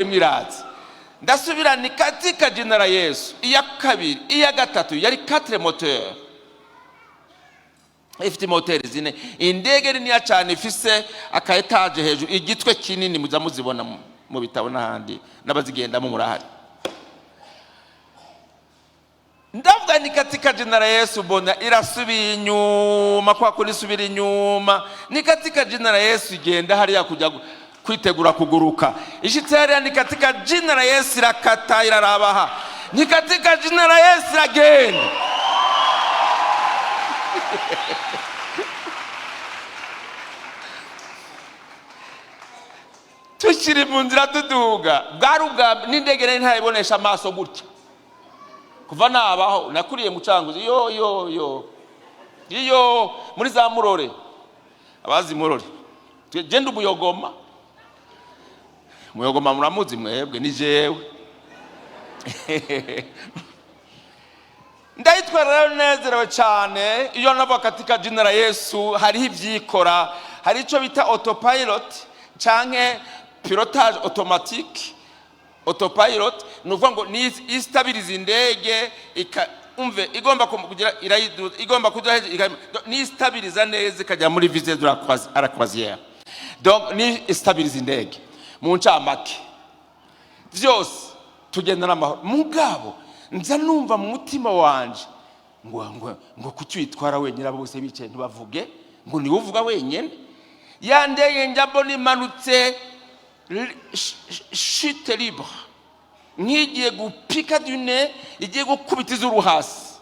Mirazi ndasubira ni katika jina la Yesu. Iya kabiri iya gatatu yari 4 moteur ifite moteri zine. Indege ni ya cyane ifise aka etage hejuru, igitwe kinini muza muzibona mu bitabo n'ahandi n'abazigendamo murahari. Ndavuga ni katika jina la Yesu, bona irasubiye inyuma kwa kuri subira inyuma. Ni katika jina la Yesu igenda hariya kujya kwitegura kuguruka. Ishitari ni katika jina la Yesu irakata irarabaha. Ni katika jina la Yesu iragenda. Tushiri mu nzira tuduga bwarubwa n'indege nari ntayibonesha amaso gutya. Kuva nabaho nakuriye mu Canguzo iyo muri za Murore, abazi Murore genda umuyogoma muramuzi mwebwe ni jewe. Ndayitwara rero nezerewe cyane iyo nava katika jina la Yesu. Hari ivyikora, hari ico bita autopilot canke pilotage automatique. Autopilot nuvuga ngo ni istabilize indege umve igomba kugira igomba kugira ni stabilize neza ikajya muri visée de la croisière. Donc ni stabilize indege mu ncamake vyose tugenda n'amahoro. Mugabo nza numva mu mutima wanje ngo kucyitwara wenyine bose bicaye ntibavuge ngo ni uvuga wenyine. Yandeye njabo nimanutse chute libre, nkigiye gupika dune, igiye gukubitiza uruhasi.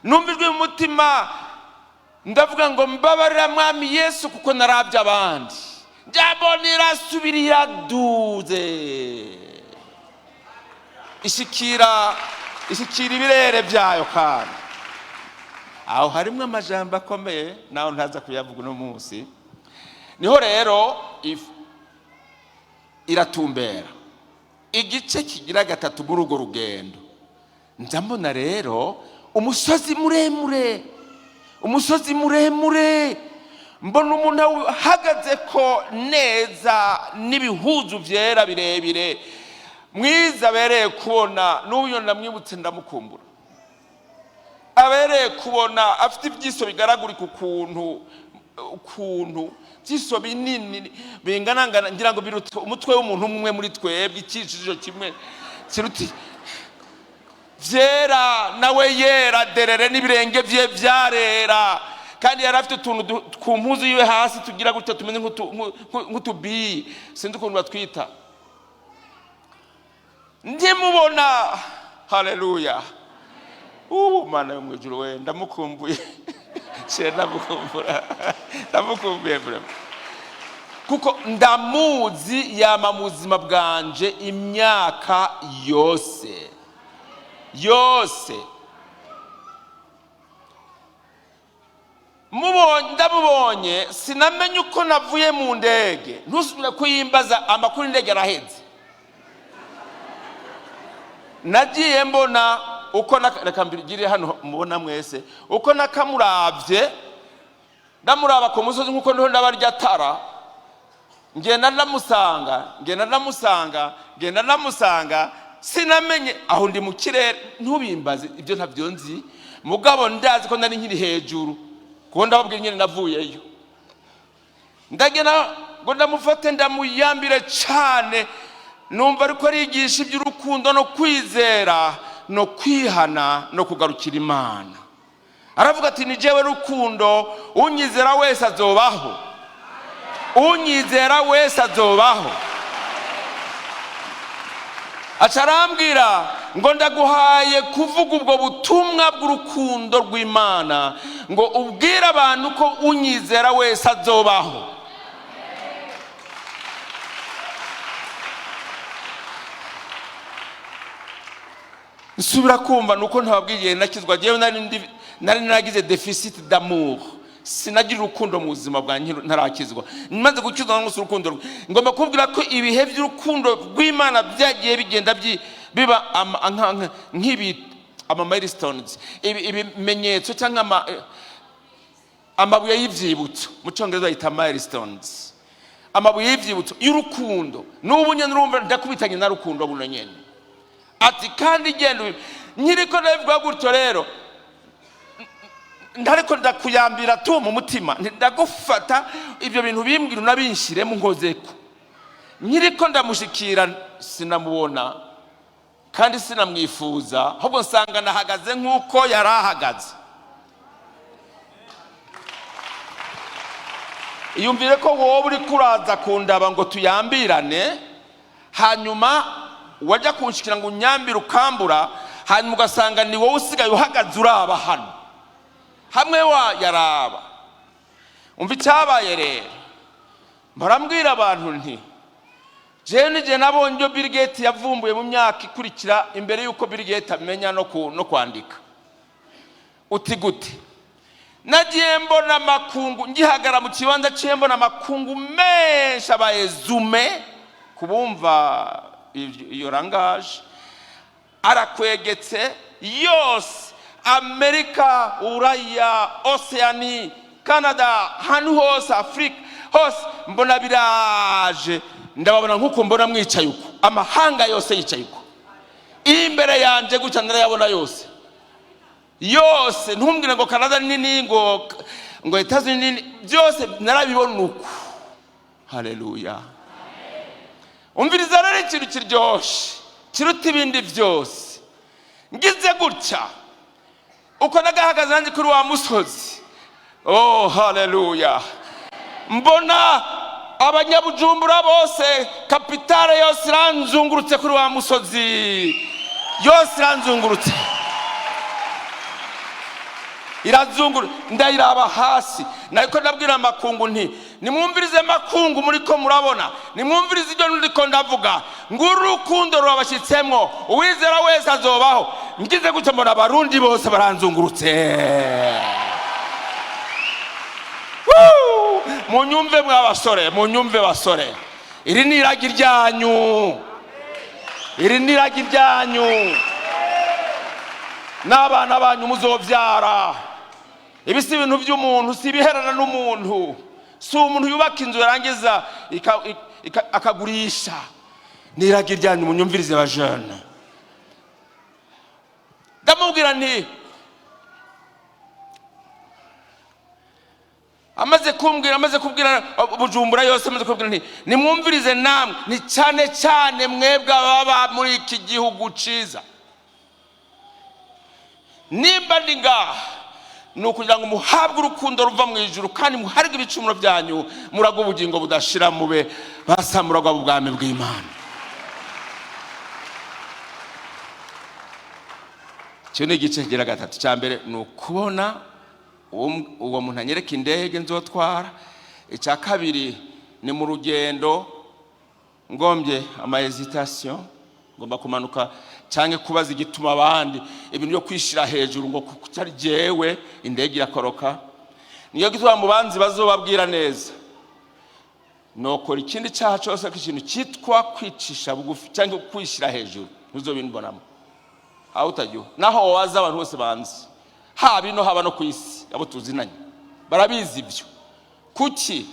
Numvijwe mu mutima ndavuga ngo mbabarira mwami Yesu kuko narabye abandi. Njabo nirasubirira duze ishikira ibirere byayo kandi aho harimwe amajambo akomeye naho ntaza kuyavuga no munsi. Niho rero iratumbera igice kigira gatatu muri urwo rugendo. Ndambona rero umusozi muremure, mbona umuntu ahagaze ko neza n'ibihuzu byera birebire mwiza abereye kubona. N'uyo ndamwibutse ndamukumbura, abereye kubona afite ibyiso bigaragurika ukuntu byiso binini bingana ngira ngo biruta umutwe w'umuntu umwe muri twebwe, ikiciro kimwe kiruti vyera nawe yera derere n'ibirenge bye vyarera. Kandi yari afite utuntu ku mpuzu yiwe hasi tugira gutya tumeze nk'utubi sinzi ukuntu batwita. Ndimubona, haleluya, mana yo mwijuru we ndamukumbuye. Ndamukumbuye vrema kuko ndamuzi yama mu buzima bwanje imyaka yose. Ndamubonye sinamenye uko navuye mu ndege. Ntusubire kuyimbaza amakuru indege araheze. Nagiye mbona uko reka mbigire hano mubona mwese uko nakamuravye. Ndamuraba ku musozi nkuko ndiho ndabarya tara, ngenda ndamusanga sinamenye aho ndi mu kirere. Ntubimbaze ibyo ntavyo nzi, mugabo ndazi ko nari nkiri hejuru kuko ndababwira nyine navuyeyo. Ndagena ngo ndamufate ndamuyambire cyane, numva ariko arigisha iby'urukundo no kwizera no kwihana no kugarukira Imana. Aravuga ati ni jewe rukundo, unyizera wese azobaho. Unyizera wese azobaho. Acarambwira ngo ndaguhaye kuvuga ubwo butumwa bw'urukundo rw'Imana, ngo ubwire abantu ko unyizera wese azobaho. Nsubira kumva nuko ntababwiye nakizwa jewe nari nagize deficit d'amour. Sinagira urukundo mu buzima bwanjye ntarakizwa. Nimaze gukizwa no urukundo, ngomba kubwira ko ibihe by'urukundo rw'Imana byagiye bigenda biba nk'ibi milestones, ibimenyetso cyangwa amabuye y'ivyibutso mu Cyongereza yita milestones. amabuye y'ivyibutso y'urukundo n'ubu nyene urumva ndakubitanye na rukundo buno nyene ati kandi genda nyiriko ndabivuga gutyo rero ndariko ndakuyambira tu mu mutima ndagufata ibyo bintu bimbwira unabinshire mu nkozeko nyiriko ndamushikira sinamubona kandi sinamwifuza ahubwo nsanga nahagaze nk'uko yarahagaze. Iyumvire ko wowe uri kuraza kundaba ngo tuyambirane hanyuma wajya kunshikira ngo unyambire ukambura hanyuma ugasanga ni wowe usigaye uhagaze uraba hano hamwe wa yaraba. Umva icyabaye rero mbarambwira abantu nti jewe nije nabonye Bill Gates yavumbuye mu myaka ikurikira imbere yuko Bill Gates amenya no kwandika. Uti gute? Nagiye mbona makungu ngihagara mu kibanza cyembona makungu menshi abayezume kubumva iyo rangaje arakwegetse yose Amerika, Uraya, Oceani, Canada, hanu hose Afrika hose mbona biraje ndababona nkuko mbona mwicaye uko amahanga yose yicaye uko imbere yanje guca ndarayabona yose yose ntumbwire ngo Canada nini ngo etazi nini byose narabibona uko. Haleluya. Umviriza rero ikintu kiryoshe kiruta ibindi byose ngize gutya uko nagahagaze nanjye kuri wa musozi. Oh haleluya. Mbona abanyabujumbura bose kapitale yose iranzungurutse kuri wa musozi yose iranzungurutse ndayiraba hasi nariko ndabwira makungu nti nimwumvirize makungu muriko murabona nimwumvirize ibyo ndiko ndavuga ngurukundo rwabashitsemwo uwizera wese azobaho. Ngize gutyo mbona abarundi bose baranzungurutse. Munyumve mwabasore munyumve basore iri niragi ryanyu n'abana banyu muzovyara. Ibi si ibintu by'umuntu si biherana n'umuntu si umuntu yubaka inzu yarangiza akagurisha. Niragi ryanyu munyumvirize ba jeune ndamubwira nti amaze kubwira Bujumbura yose amaze kubwira nti nimwumvirize namwe ni cyane cyane mwebwe baba muri iki gihugu ciza nimba ndinga nukugira ngo muhabwe urukundo ruva mu ijuru kandi muharige ibicumuro byanyu murago ubugingo budashira mube basamuragwa ubwami bw'Imana. Cyo ni igice gira gatatu cya mbere nukubona uwo muntu anyereka indege nzotwara. Icya kabiri ni mu rugendo ngombye ama hesitation ngomba kumanuka cyangwa kubaza igituma abandi ibintu byo kwishira hejuru ngo kutari jewe indege irakoroka. Niyo gitwa mu banzi bazobabwira neza nokora ikindi cyaha cyose ikintu cyitwa kwicisha bugufi cyangwa kwishira hejuru ntuzobinbonamo aho utajyo naho waza abantu bose banzi habino haba no kwisi abo tuzinanye barabizi ibyo kuki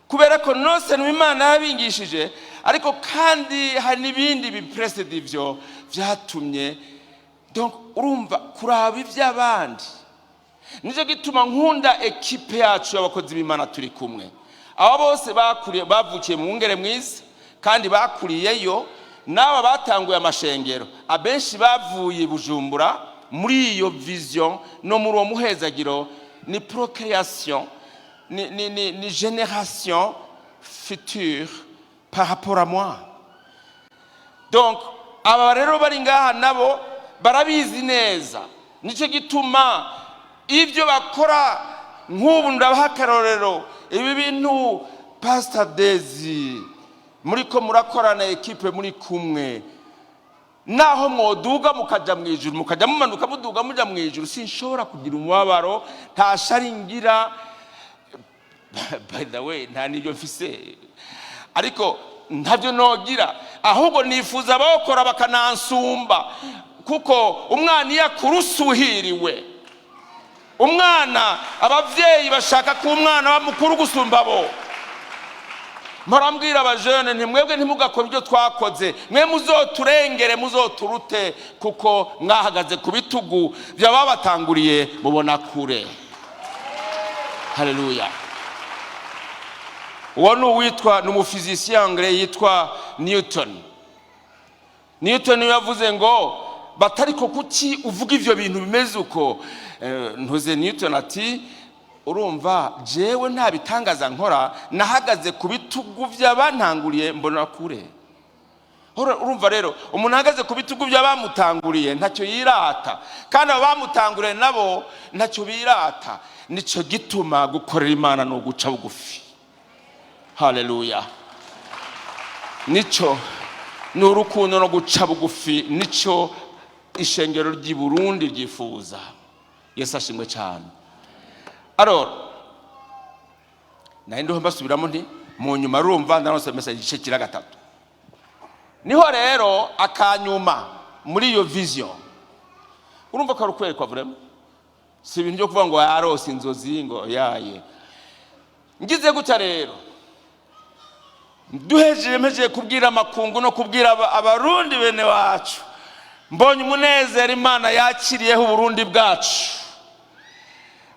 kubera ko nose n'Imana yabingishije ariko kandi hari nibindi bipresede ivyo vyatumye donc urumva kuraba ivy'abandi nizo gituma nkunda equipe yacu y'abakozi b'Imana turi kumwe. Aba bose bakuriye bavukiye mu ngere mwiza kandi bakuriyeyo n'aba batanguye amashengero abenshi bavuye Bujumbura muri iyo vision no muri uwo muhezagiro ni procréation ni génération future par rapport à moi. Donc aba rero bari ngaha nabo barabizi neza nico gituma ivyo bakora nk'ubu ndabahakarorero ibi bintu Pastor Dezi muri ko murakorana equipe muri kumwe naho mwoduga mukaja mu ijuru mukaja mumanuka muduga muja mu ijuru sinshobora kugira umubabaro ntasharingira. By the way nta nibyo mfise ariko ntabyo nogira ahubwo nifuza abakora bakanansumba kuko umwana yakurusuhiriwe umwana abavyeyi bashaka ku umwana bamukuru gusumba bo murambwira abajene ntimwebwe ntimugakora ibyo twakoze, mwe muzoturengere muzoturute kuko mwahagaze ku bitugu by'ababatanguriye mubona kure. Haleluya. Uwo ni uwitwa n'umufizisiyen anglais yitwa Newton. Newton yavuze ngo batariko kuki uvuga ivyo bintu bimeze uko. Ntuze Newton ati urumva jewe nta bitangaza nkora, nahagaze ku bitugu by'abantanguriye mbona kure. Urumva rero umuntu ahagaze ku bitugu by'abamutanguriye ntacyo yirata, kandi abamutanguriye nabo ntacyo birata. Nico gituma gukorera Imana no guca bugufi. Haleluya. Nico n'urukundo no guca bugufi, nico ishengero ry'i Burundi ryifuza. Yesu ashimwe cyane. Alors nahindi mbasubiramo nti mu nyuma rumva ndanose message igice kira gatatu. Niho rero akanyuma muri iyo vision urumva ko rukwerekwa vraiment, si ibintu byo kuvuga ngo yarose inzozi ngo yaye. Ngize gutya rero meje kubwira amakungu no kubwira abarundi bene wacu, mbonye umunezero Imana yakiriyeho Burundi bwacu.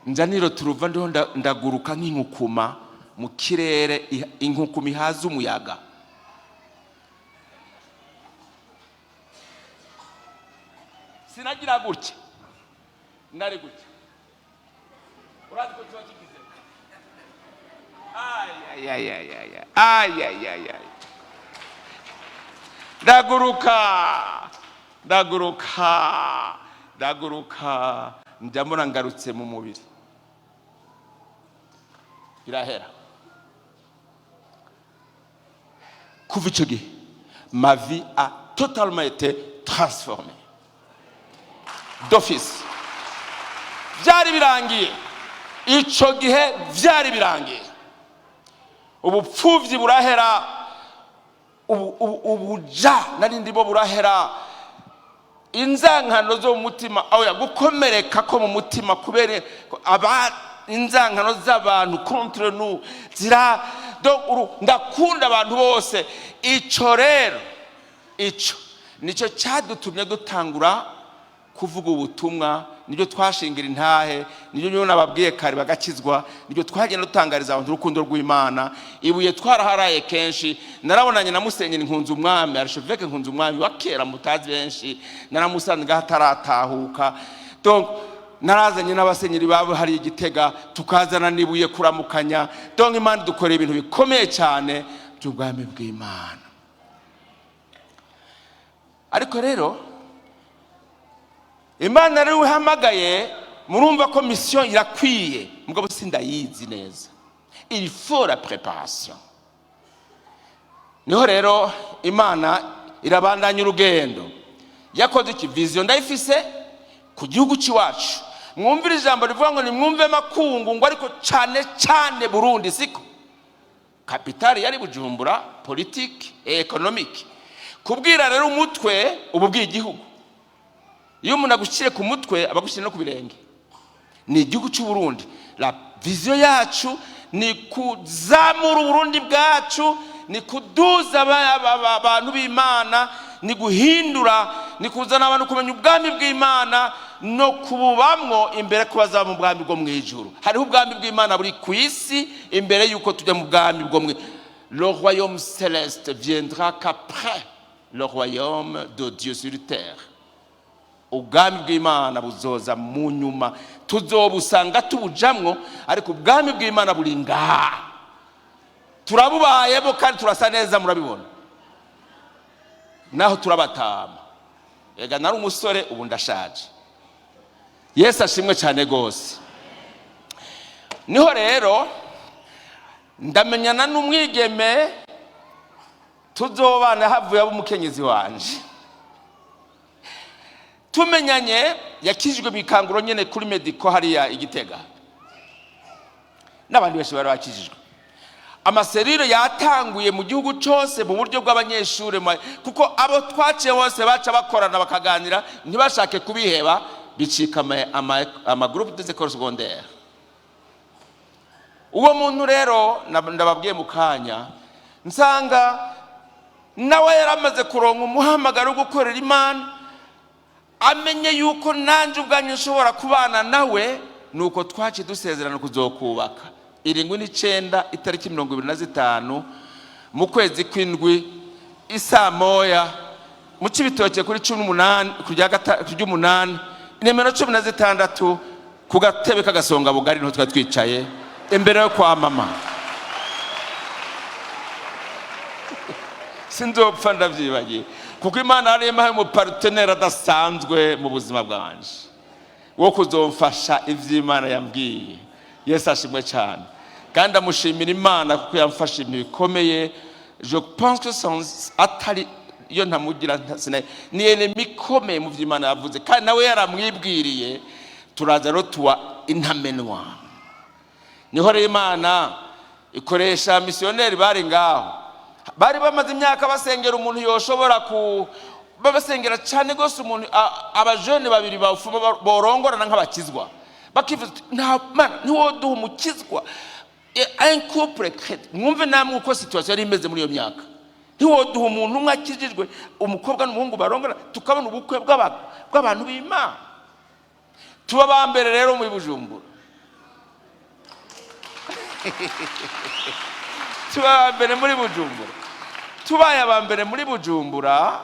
Njaniro turuva ndiho ndaguruka nk'inkukuma mu kirere, inkukuma ihaza umuyaga. Sinagira gutya, nari gutya. Urazi ko cyo kigize. Ay. Ndaguruka njyambona ngarutse mu mubiri. Birahera. Kuva icyo gihe ma vie a totalement été transformée d'office. Byari birangiye icyo gihe, byari birangiye. Ubupfuvyi burahera, ubuja narindi bo burahera. Inzankano zo mu mutima aho yagukomereka ko mu mutima kubere inzankano z'abantu contre nous zira ndakunda abantu bose. Ico rero ico nico cyadutumye dutangura kuvuga ubutumwa, nibyo twashingira intahe, nibyo nababwiye kare bagakizwa, nibyo twagenda dutangariza abantu urukundo rw'Imana. Ibuye twaraharaye kenshi, narabonanye na Musenyeri Nkunze Umwami, archevêque Nkunze Umwami wa kera mutazi benshi, naramusanze gahataratahuka. Donc narazanye n'abasenyeri babo hari Igitega, tukazana nibuye kuramukanya. Donc Imana dukorera ibintu bikomeye cyane by'ubwami bw'Imana. Ariko rero Imana rero uhamagaye, murumva ko mission irakwiye, mugabo sindayizi neza. Il faut la préparation. Niho rero Imana irabandanya urugendo. Yakoze iki vision ndayifise ku gihugu ciwacu. Mwumvira ijambo rivuga ngo nimwumve makungu ngo ariko cyane Burundi siko. Kapitali yari Bujumbura, politique et économique. Kubwira rero umutwe ubu bw'igihugu. Iyo umuntu agushyire ku mutwe abagushyire no ku birenge. Ni igihugu cy'u Burundi. La vision yacu ni kuzamura Burundi bwacu, ni kuduza abantu b'Imana, ni guhindura, ni kuzana abantu kumenya ubwami bw'Imana no kububamwo imbere kubaza mu bwami bwo mu ijuru. Hariho ubwami bw'Imana buri ku isi imbere yuko tujya mu bwami bwo mu. Le royaume céleste viendra qu'après le royaume de Dieu sur terre. Ubwami bw'Imana buzoza mu nyuma, tuzobusanga tubujamwo, ariko ubwami bw'Imana buri ngaha. Turabubayemo kandi turasa neza, murabibona. Naho turabatama. Ega nari umusore ubu ndashaje. Yesu ashimwe cyane gose. Niho rero ndamenyana n'umwigeme tuzobana havuye abumukenyezi wanje. Tumenyanye yakijwe bikanguro nyene kuri medico hariya Igitega. N'abandi benshi bari bakijijwe. Amaserire yatanguye mu gihugu cyose mu buryo bw'abanyeshure, kuko abo twaciye bose baca bakorana bakaganira ntibashake kubiheba, bicika ama groupe des écoles secondaires. Uwo muntu rero ndababwiye mu kanya nsanga nawe yaramaze kuronka umuhamagaro wo gukorera Imana, amenye yuko nanje ubwanye nshobora kubana nawe, nuko twaci dusezerana kuzokubaka 7/9 itariki 25 mu kwezi kw'indwi isaa moya mu Cibitoke kuri 18 kujya 8 nimero 16 ku gatebe kagasonga bugari niho twa twicaye imbere yo kwa mama. Sinzopfa ndavyibagiye kuko Imana ari mu partenaire adasanzwe mu buzima bwanje wo kuzomfasha ivy'Imana yambwiye. Yesu ashimwe cyane kandi amushimira Imana kuko yamfasha ibintu bikomeye. Je pense que sans atari yo ntamugira ni enemy komeye mu vy'Imana yavuze kandi nawe yaramwibwiriye. Turaza ro tuwa intamenwa niho rero Imana ikoresha missionnaire bari ngaho, bari bamaze imyaka basengera umuntu yoshobora babasengera cyane gose umuntu abajene babiri bafuma borongorana nk'abakizwa bakivuze nta mana niwo duha umukizwa un couple chrétien. Mwumve namwe uko situation yari imeze muri iyo myaka. Niwo duha umuntu umwe akijijwe umukobwa n'umuhungu barongora tukabona ubukwe bw'abantu b'Imana. Tuba bambere rero mu Bujumbura. Tuba bambere muri Bujumbura. Tubaye abambere muri Bujumbura,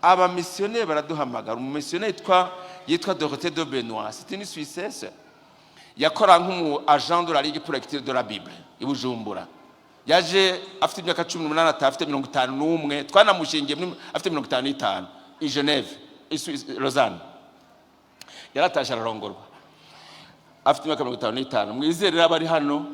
aba missionnaire baraduhamagara. Umumissionnaire yitwa Dorothée de Benoît, c'est une Suissesse. Yakora nk'umu agent de la Ligue pour l'écriture de la Bible i Bujumbura. Yaje afite imyaka 18 atafite 51, twanamushingiye afite 55 i Genève, i Lausanne. Yaratasha ararongorwa afite imyaka 55. Mwizerera bari hano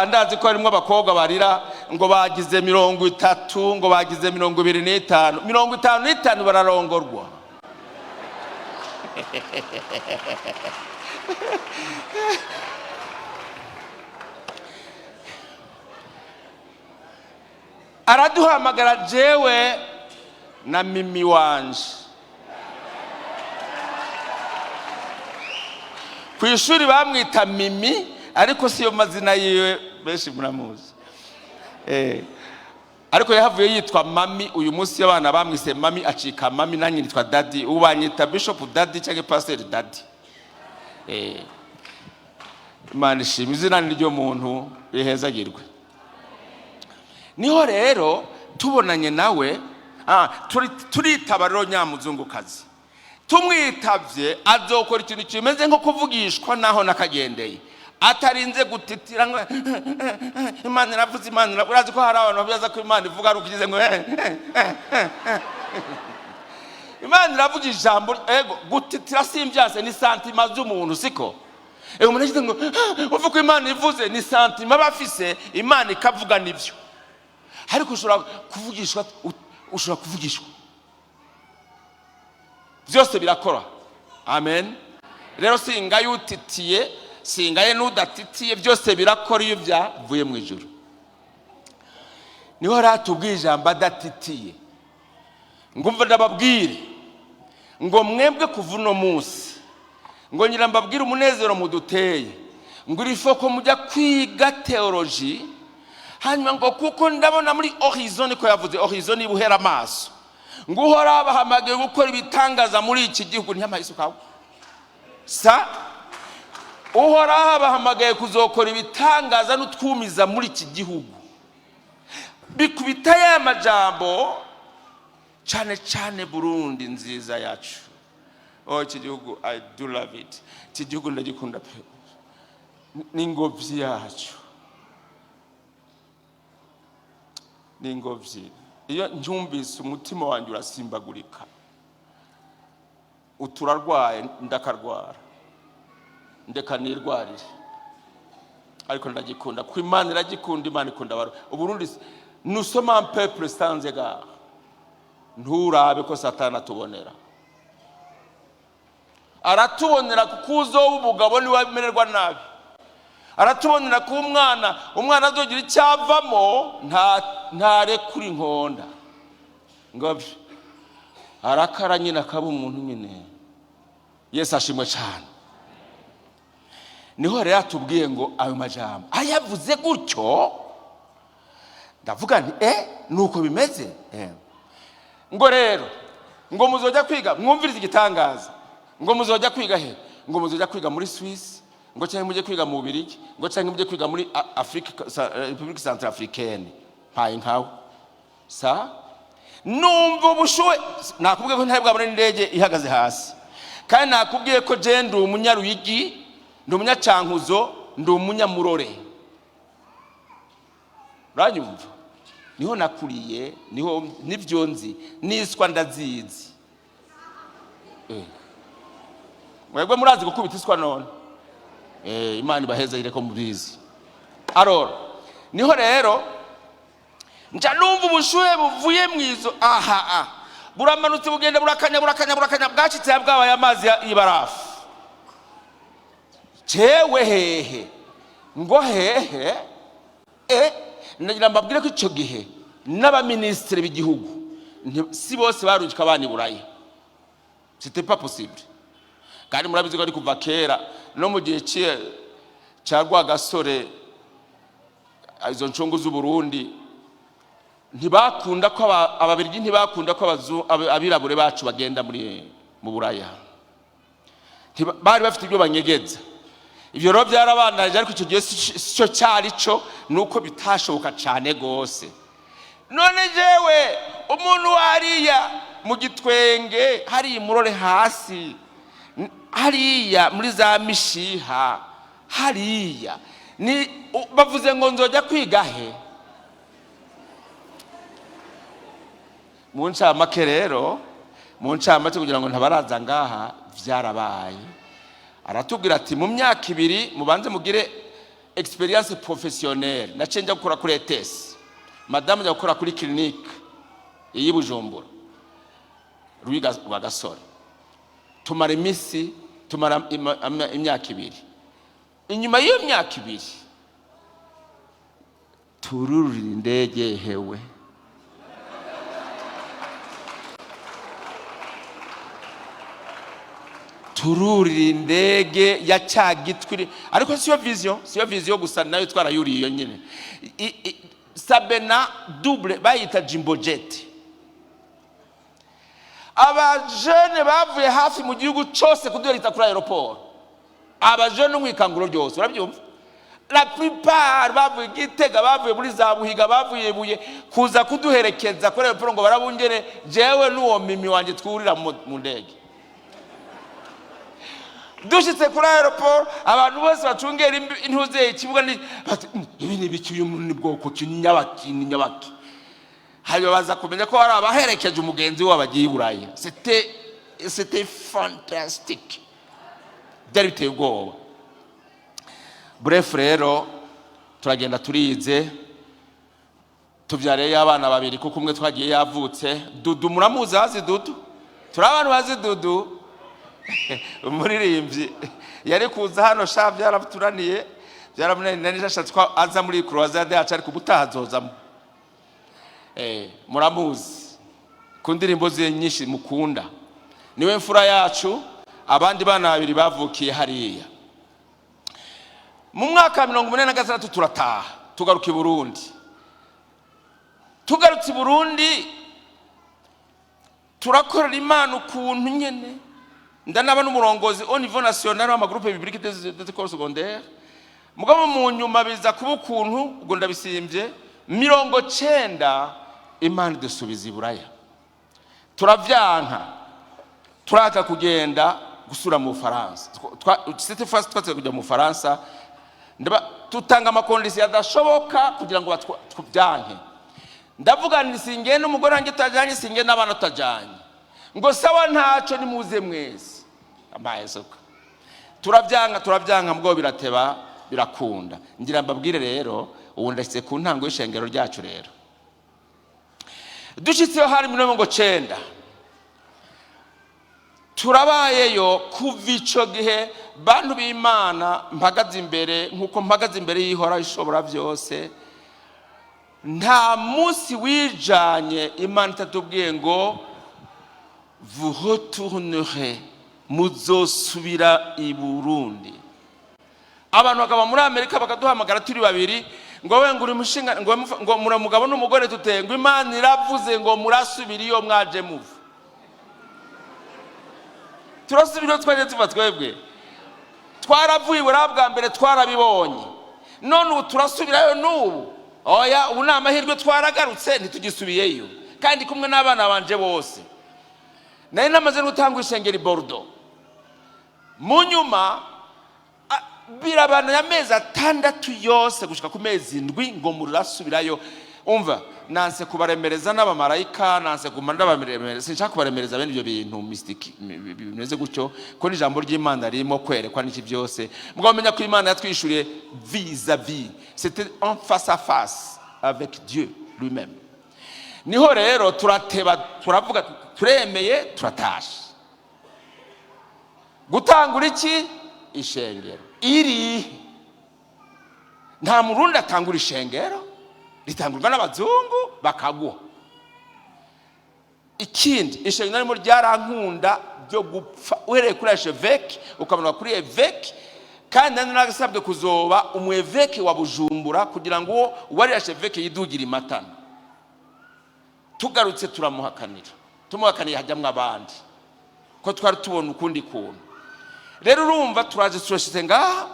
ndazi ko harimo abakobwa barira ngo bagize 30, ngo bagize 25, 55 bararongorwa. Araduhamagara jewe na mimi wanje ku ishuri bamwita Mimi, ariko siyo mazina yiwe benshi muramuzi. Ariko yahavuye yitwa Mami. Uyu munsi abana bamwise Mami acika Mami, nanyi nitwa Daddy. Ubanyita Bishop Daddy cyangwa Pastor Daddy. Imana ishimwe izina n'iryo muntu yehezagirwe. Niho rero tubonanye nawe turitaba rero nyamuzungukazi. Tumwitavye azokora ikintu kimeze nko kuvugishwa naho nakagendeye, atarinze gutitira ngo Imana iravuze, Imana urazi ko hari abantu babiza ko Imana ivuga ari ukigize ngo Imana iravuga ijambo. Ego gutitira simbyase ni santima z'umuntu siko. Umuntu agize ngo uvuga ko Imana ivuze ni santima bafise, Imana ikavuga nivyo. Ariko ushobora kuvugishwa byose birakora. Amen. Rero singaye utitiye singaye n'udatitiye, byose birakora iyo byavuye mu ijuru. Niho ratubwije ijambo adatitiye ngo mva ndababwire ngo mwebwe kuva uno munsi ngo nyira mbabwire umunezero muduteye ngo irifoko mujya kwiga theology, hanyuma ngo kuko ndabona muri horizon ko yavuze horizon ibuhera amaso ngo uhora abahamagaye gukora ibitangaza muri iki gihugu. Ntiyamayiso kawe sa uhora abahamagaye kuzokora ibitangaza n'utwumiza muri iki gihugu. Bikubita ya majambo cyane cyane Burundi nziza yacu. Iki gihugu I do love it. Iki gihugu ndagikunda pe. N'ingobyi yacu. N'ingobyi. Iyo njumvise umutima wanjye urasimbagurika. Uturarwaye ndakarwara. Ndeka nirwarire. Ariko ndagikunda. Ku Imana iragikunda, Imana ikunda abantu. Uburundi nous sommes un peuple sans égard. Nturabe ko Satana tubonera. Aratubonera kukuzo ubugabo ni wamererwa nabi. Aratubonera ku umwana azogira icyavamo ntare kuri nkonda. Ngobye arakaranye nakaba umuntu nyine. Yesu ashimwe cyane. niho rero atubwiye ngo ayo majambo ayavuze gutyo. Ndavuga nti nuko bimeze. Ngo rero ngo muzojya kwiga, mwumvirize igitangaza, ngo muzojya kwiga he? Ngo muzojya kwiga muri Swiss, ngo cyangwa mujye kwiga mu Bubiligi, ngo cyangwa mujye kwiga muri Republique Centrafricaine. Mpaye nkawe sa numva ubushuwe. Nakubwiye ko ntabwo abone indege ihagaze hasi, kandi nakubwiye ko je ndi umunyaruyigi, ndi umunyacyankuzo, ndi umunyamurore. Uranyumva? Niho nakuriye, niho nivyo nzi, niswa ndazizi. Mwebwe murazi gukubita iswa none. Imana ibaheza ireko mubizi. Arora niho rero nja numva ubushuhe buvuye mwizo. Buramanutse bugenda burakanya bwacitse bwabaye amazi y'ibarafu. Jewe hehe ngo hehe nagira mbabwire ko icyo gihe n'abaministre b'igihugu si bose barujika abana Burayi. C'était pas possible. Kandi murabizi ko ari kuva kera no mu gihe cya Rwagasore, izo ncungu z'u Burundi ntibakunda ko ababirigi, ntibakunda ko abirabure bacu bagenda mu Buraya. Bari bafite ibyo banyegeza. Ibyo rero byarabandanje, ariko icyo gihe cyo cyari cyo nuko bitashoboka cyane gose. None jewe umuntu wariya mu Gitwenge hari imurore hasi, hariya muri za Mishiha hariya ni bavuze ngo nzojya kwiga he? Mu ncamake rero, mu ncamake kugira ngo ntabaraza ngaha vyarabaye. Aratubwira ati mu myaka 2 mubanze mugire experience professionnelle. Nace njya gukora kuri ETS, madame njya gukora kuri clinique iyi Bujumbura Rwagasore. Tumara imisi, tumara imyaka 2. Inyuma y'iyo myaka 2 tururira indege hewe. Tururira indege ya Cyagitwiri, ariko siyo vision gusa, nayo twarayuriye nyine. Sabena double bayita jumbo jet. Abajene bavuye hafi mu gihugu cyose kudurita kuri aeroport. Abajene mwikanguro ryose urabyumva. La plupart bavuye Gitega, bavuye muri za Buhiga, bavuye Buye kuza kuduherekeza kuri aeroport ngo barabungere jewe n'uwo mimi wanje twurira mu ndege. Dushitse kuri aeroport, abantu bose bacungera intuze ikibuga ni ibi ni biki, uyu muntu ni bwoko kinyabaki. Hayo baza kumenya ko ari abaherekeje umugenzi w'abagiye Burayi. C'était fantastique. Byari biteye ubwoba. Bref rero turagenda turize, tubyareye abana 2 kuko umwe twagiye yavutse. Dudu muramuzi hazi Dudu? Turi abantu bazi Dudu. Umuririmbyi yari kuza hano sha byaraturaniye, byaramunaniye n'ishatse ko aza muri croisade yacu, ariko ubutahazozamo. Muramuzi ku ndirimbo ze nyinshi mukunda. Niwe mfura yacu. Abandi bana 2 bavukiye hariya. Mu mwaka 1986 turataha tugaruka i Burundi. Tugarutse i Burundi turakorera Imana ukuntu nyene. Ndanaba n'umurongozi au niveau national wa magroupe biblique des écoles secondaires. Mugabo mu nyuma biza kuba ukuntu ubwo ndabisimbye 90 Imana dusubiza i Buraya. Turavyanka, turaka kugenda gusura mu Faransa. C'était fois twatse kujya mu Faransa, ndaba tutanga amakondisi adashoboka kugira ngo twubyanke. Ndavuga ni singe n'umugore wanjye tajanye, singe n'abana tajanye. Ngo sawa ntaco ni muze mwese. Amaye soko. Turavyanga mugabo birateba birakunda. Ngira mbabwire rero ubu ndashitse ku ntango y'ishengero ryacu rero. Dushitseho hari 1990. Turabayeyo kuva ico gihe bantu b'Imana mpagaze imbere nkuko mpagaze imbere y'ihora ishobora byose. Nta munsi wijanye Imana tatubwiye ngo vous retournerez, muzosubira i Burundi. abantu bakaba muri Amerika bakaduhamagara turi babiri ngo we nguri mushinga ngo muri mugabo n'umugore tuteye ngo Imana iravuze ngo murasubira iyo mwaje muvu. Turasubira twaje tuva twebwe twaravuye burabwa mbere twarabibonye none ubu turasubirayo n'ubu oya ubu namahirwe twaragarutse ntitugisubiyeyo kandi kumwe n'abana banje bose. Nari namaze gutanga ishengero i Bordeaux mu nyuma birabana ya mezi 6 yose gushika ku mezi 7 ngo murasubirayo. Umva nanse kubaremereza n'abamarayika nanse kumanda baremereza sinshaka kubaremereza bene ibyo bintu mystiki bimeze gutyo ko ni ijambo ry'Imana ririmo kwerekwa n'iki byose mugomenya ko Imana yatwishuriye vis-à-vis, c'était en face à face avec Dieu lui-même. Niho rero turateba turavuga turemeye turatasha gutangura iki ishengero iri nta murundi atangura ishengero ritangurwa n'abazungu bakaguha. Ikindi ishengero narimo ryarankunda byo gupfa uhereye kuri archevêque ukabona kuri évêque kandi nandi nagasabwe kuzoba umwevêque wa Bujumbura kugira ngo wari archevêque yidugira imatana. Tugarutse tumuhakanira hajyamwe abandi ko twari tubona ukundi kuntu. Rero urumva turaje turashitse ngaha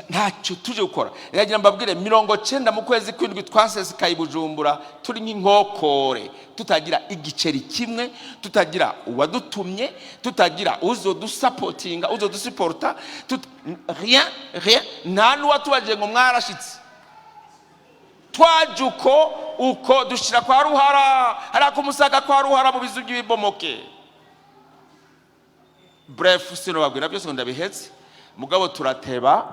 ntacyo tuje gukora. Yagira mbabwire 90 mu kwezi kw'indwi twasesekaye Bujumbura turi nk'inkokore tutagira igiceri kimwe tutagira uwadutumye tutagira uzo dusupportinga uzo dusuporta rien nta n'uwatubaje ngo mwarashitse twajuko uko dushira kwa ruhara harakumusaka kwa ruhara mu bizu by'ibibomoke. Bref sino babwira byose ngo ndabihetse mugabo turateba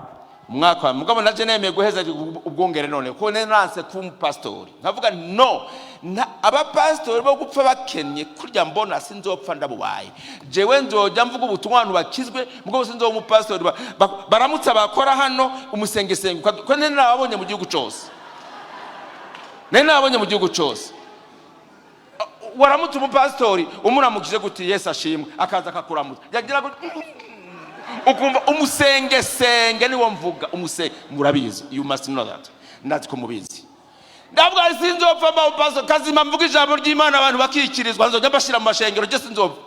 umwaka mugabo naje nemeye guheza ubwongere none ko nenanse kumpastori nkavuga no aba pastori bo gupfa bakennye kurya mbona sinzopfa ndabubaye jewe nzoja mvuga ubutumwa abantu bakizwe mugabo sinzo umupastori baramutsa bakora hano umusengesenge ko nenabonye mu gihugu cyose nenabonye mu gihugu cyose waramutse umupastori umuramukije guti Yesu ashimwe akaza akakuramutsa yagira ukumva umusengesenge niwo mvuga murabizi you must know that ndazi ko mubizi ndabwo sinzopfa ba pastor kazima mvuga ijambo ry'Imana abantu bakikirizwa nzoja bashira mu mashengero je sinzopfa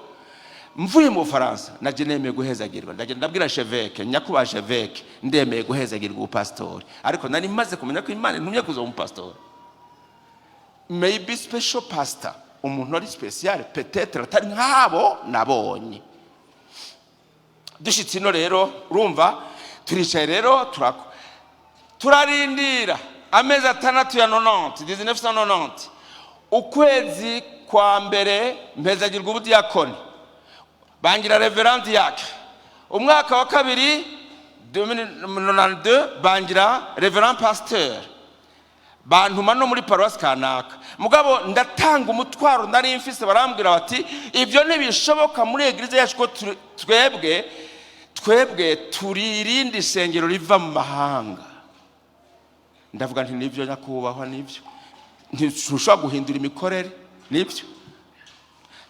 mvuye mu Faransa naje nemeye guhezagirwa ndabwira archevêque nyakuba archevêque ndemeye guhezagirwa ubupastori ariko nari maze kumenya ko Imana ntumye kuzo umupastori maybe special pastor umuntu ari special peut-être atari nkabo nabonye. Dushitse ino rero urumva turicaye rero turarindira amezi 6 ya 1990 ukwezi kwa mbere mpezagirwa ubudiyakoni bangira reverend yake. Umwaka wa kabiri 2092 bangira reverend pasteur bantuma no muri paroisse kanaka mugabo ndatanga umutwaro nari mfise barambwira bati ivyo ntibishoboka muri eglise yacu ko twebwe turirindi ishengero riva mu mahanga. Ndavuga nti nivyo nyakubahwa nivyo ntidushobora guhindura imikorere nivyo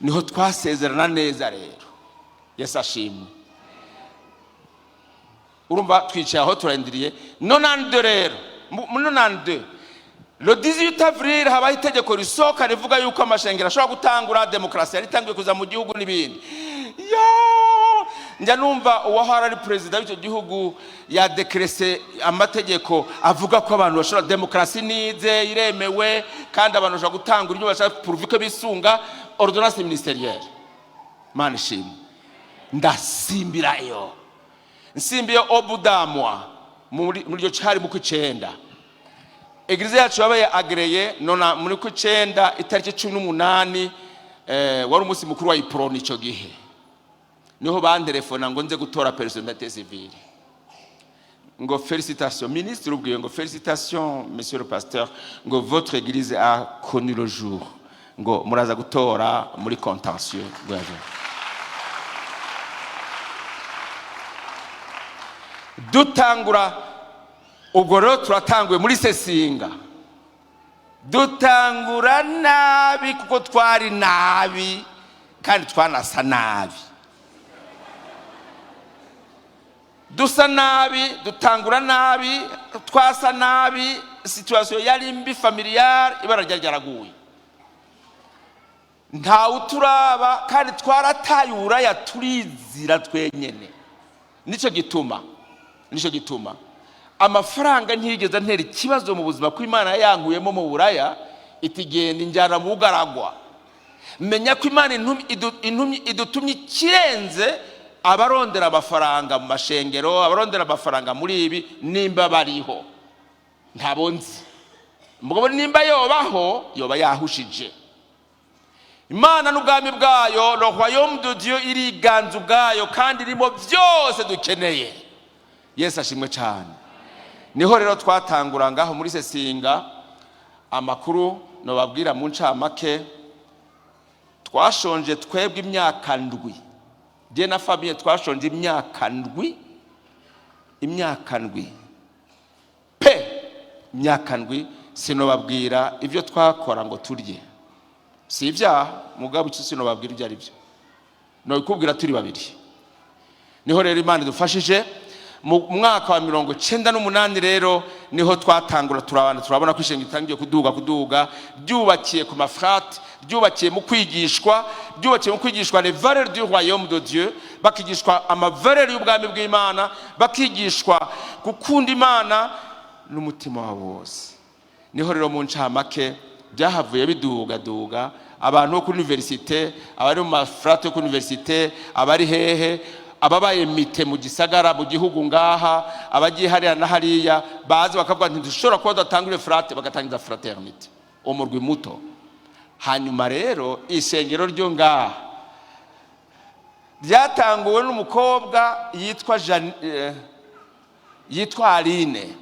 niho twasezerana neza rero Yesu ashimwe. Urumva twicaye aho turandiriye 92 rero muri 92 le 18 avril habaye itegeko risoka rivuga yuko amashengero ashobora gutangura demokrasi yari tangiye kuza mu gihugu n'ibindi. Njya numva uwahara ari president w'icyo gihugu ya decrese amategeko avuga ko abantu bashobora demokrasi nize iremewe kandi abantu bashobora gutangura ibyo bashaka puruvike bisunga ordonnance ministérielle. Mana shimwe ndasimbirayo nsimbiye obudamwa muri ryo cyari mu kwicenda eglise yacu yabaye agreye nona muri kwicenda itariki 18 wari umunsi mukuru wa iproni icyo gihe niho bantelefona ngo nze gutora personnalité civile ngo félicitations ministre ubwiye ngo félicitations monsieur le pasteur ngo votre église a connu le jour ngo muraza gutora muri contentieux gwaje dutangura ubwo rero turatanguye muri sesinga dutangura nabi kuko twari nabi kandi twanasa nabi dusa nabi, dutangura nabi, twasa nabi, situation yari mbi familiar, ibara ryaraguye. Nta uturaba kandi twarataye uburaya turizira twenyene. Nico gituma amafaranga ntiyigeze ntera ikibazo mu buzima ko Imana yankuyemo mu buraya itigenda injyana mu bugaragwa. Menya ko Imana idutumye ikirenze abarondera amafaranga mu mashengero, abarondera amafaranga muri ibi nimba bariho ntabonzi. Mugabo nimba yobaho yoba yahushije. Imana n'ubwami bwayo, le royaume de Dieu iriganza ubwayo kandi irimo byose dukeneye. Yesu ashimwe cyane. Niho rero twatangura ngaho muri Sesinga amakuru no babwira mu ncamake. Twashonje twebwe imyaka ndwi. Je na famille twashonje imyaka ndwi. Imyaka ndwi sino babwira ivyo twakora ngo turye. Si ibyaha mugabo icyo sino babwira ibyo ari byo. No ikubwira turi babiri. Niho rero Imana idufashije mu mwaka wa 98 rero niho twatangura turabona ko ishenga itangiye kuduga byubakiye ku mafrate, byubakiye mu kwigishwa les valeurs du royaume de Dieu, bakigishwa amavaleurs y'ubwami bw'Imana, bakigishwa gukunda Imana n'umutima wabo wose. Niho rero mu ncamake byahavuye biduga abantu bo ku université, abari mu mafrate yo ku université, abari hehe, ababaye mite mu gisagara mu gihugu ngaha, abagiye hariya na hariya bazi bakavuga nti dushobora kuba datangire frate, bagatangiza fraternité umurwi muto. Hanyuma rero isengero ryo ngaha byatanguwe n'umukobwa yitwa Aline.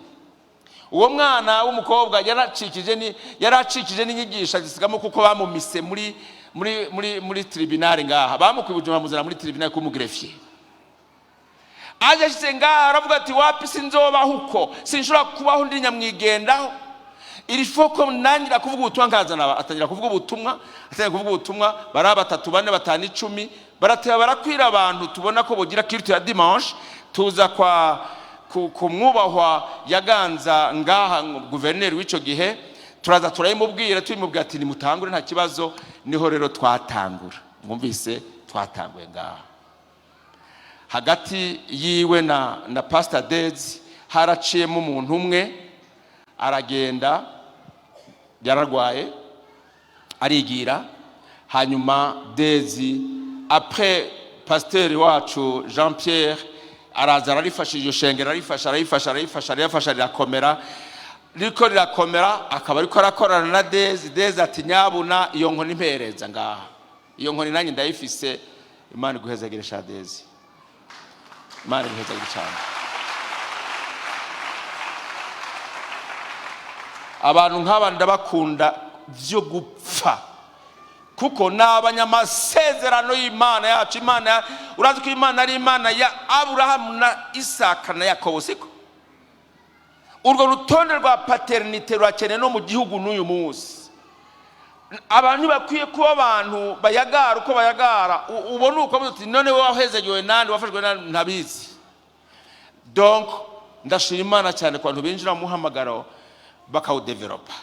Uwo mwana w'umukobwa yaracikije n'inyigisha zisigamo kuko bamumise muri tribunal ngaha, bamukwibuje bamuzana muri tribunal ku mugrefier. Aje ngaha aravuga ati wapi sinzobaho uko, sinshobora kubaho ndi nyamwigendaho, iri foko nangira kuvuga ubutumwa nkazana. Atangira kuvuga ubutumwa bara 3 4 5 10 barateba barakwira abantu. Tubona ko bogira kirito ya dimanche, tuza kwa kumwubahwa yaganza ngaha guverineri w'ico gihe, turaza turayimubwira tuyimubwira ati nimutangure nta kibazo. Niho rero twatangura, mwumvise twatanguye ngaha. Hagati yiwe na Pastor Dezi haraciyemo umuntu umwe aragenda, yararwaye arigira. Hanyuma Dezi après pasteur wacu Jean Pierre araza arifashije shengera, arifasha rirakomera. Riko rirakomera akaba ariko arakorana na Dezi ati nyabuna iyo nkoni impereza ngaha, iyo nkoni nanjye ndayifise. Imana iguhezagirisha Dezi, Imana iguhezagirisha cyane. Abantu nk'aba ndabakunda byo gupfa kuko n'abanyamasezerano y'Imana yacu. Imana urazi ko Imana ari Imana ya Abrahamu na Isaka na Yakobo, siko? Urwo rutonde rwa paternité rwakeneye no mu gihugu n'uyu munsi. Abantu bakwiye kuba abantu bayagara uko bayagara. Ubona uko uti none wowe wahezegiwe nandi wafashwe ntabizi. Donc ndashima Imana cyane ku bantu binjira mu muhamagaro bakawudevelopa.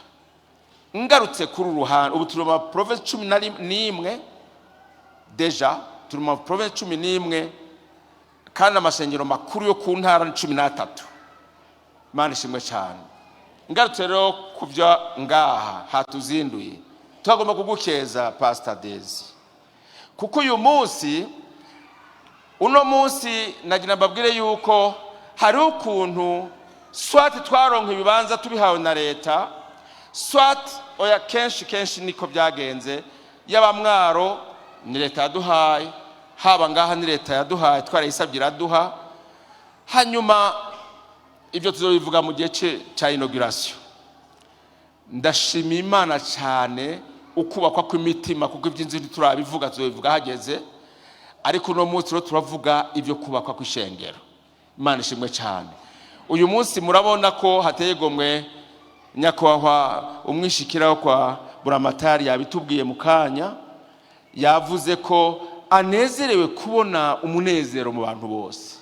Ngarutse kuri uruhande, ubu turi mu province 11 deja, turi mu province 11 kandi amashengero makuru yo ku ntara 13. Imana ishimwe cyane. Ngarutse rero kuvya ngaha hatuzinduye, twagomba kugukeza Pastor Dezi kuko uyu munsi uno munsi nagira mbabwire yuko hari ukuntu swati twaronka ibibanza tubihawe na leta, swati oya kenshi niko byagenze. Y'abamwaro ni leta yaduhaye, haba ngaha ni leta yaduhaye, twarayisabye iraduha. Hanyuma ibyo tuzobivuga mu gihe cya inauguration. Ndashima Imana cyane ukubakwa kw'imitima kuko iby'inzu turabivuga tuzobivuga hageze, ariko no munsi rero turavuga ibyo kubakwa kw'ishengero. Imana ishimwe cyane. Uyu munsi murabona ko hateye gomwe, nyakubahwa umwishikiraho kwa Buramatari yabitubwiye mu kanya, yavuze ko anezerewe kubona umunezero mu bantu bose.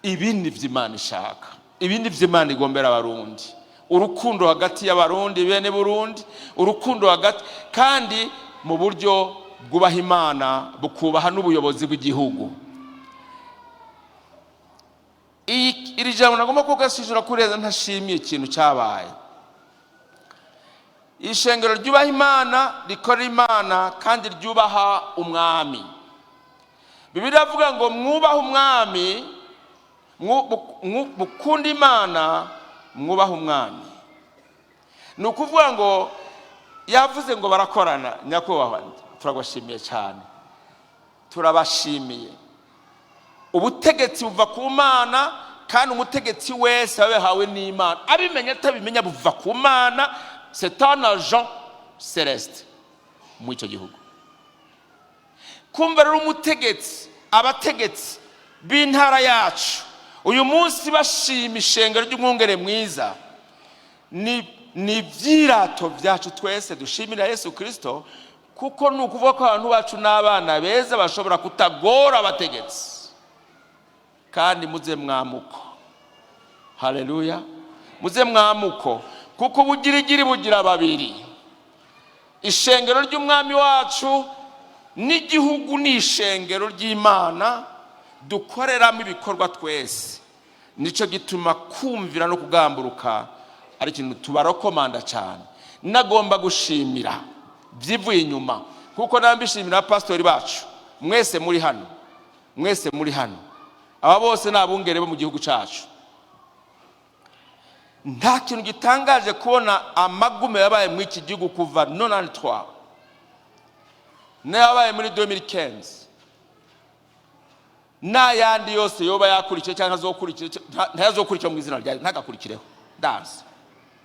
ibindi vy'Imana ishaka, ibindi vy'Imana igombera abarundi, urukundo hagati y'abarundi bene Burundi, urukundo hagati kandi mu buryo bwubaha Imana bukubaha n'ubuyobozi bw'igihugu. Iri jambo nagomba kugasishura kureza ntashimiye ikintu cyabaye. Ishengero ryubaha Imana rikora Imana kandi ryubaha umwami. Bibiliya avuga ngo mwubaha umwami, mukunda Imana, mwubaha umwami. Ni ukuvuga ngo yavuze ngo barakorana. Nyakubahwa turabashimiye cyane, turabashimiye. Ubutegetsi buva ku Mana kandi umutegetsi wese abehawe n'Imana, abimenya atabimenya buva ku Mana. C'est un agent céleste mu icyo gihugu. Kumva rero umutegetsi, abategetsi b'intara yacu uyu munsi bashima ishengero ry'umwungere mwiza, ni vyirato vyacu twese dushimira Yesu Kristo, kuko ni ukuvuga ko abantu bacu n'abana beza bashobora kutagora abategetsi. Kandi muze mwamuko, haleluya, muze mwamuko, kuko bugirigiri bugira babiri. Ishengero ry'umwami wacu n'igihugu ni ishengero ry'Imana dukoreramo ibikorwa twese. Nico gituma kumvira no kugamburuka ari ikintu tubarokomanda cyane. Nagomba gushimira byivuye inyuma, kuko nambishimira pastori bacu mwese muri hano, mwese muri hano, aba bose nabungere bo mu gihugu cyacu. Nta kintu gitangaje kubona amagume yabaye muri iki gihugu kuva 93 n'abaye muri 2015 n'ayandi yose yoba yakurikiye cyangwa azokurikira, ntayazokurikira mu izina ryayo, ntagakurikireho dance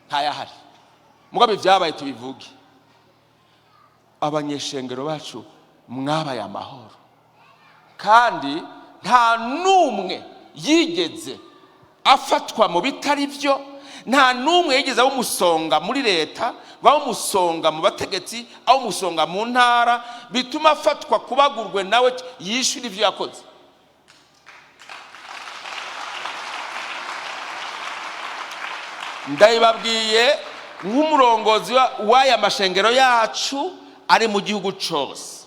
ntayahari. Mugabe byabaye tubivuge. Abanyeshengero bacu mwabaye amahoro, kandi nta numwe yigeze afatwa mu bitari byo, nta numwe yigeze aho umusonga muri leta, aho umusonga mu bategetsi, aho umusonga mu ntara, bituma afatwa kubagurwe nawe yishura ivyo yakoze. Ndayibabwiye nk'umurongozi w'aya mashengero yacu ari mu gihugu cyose,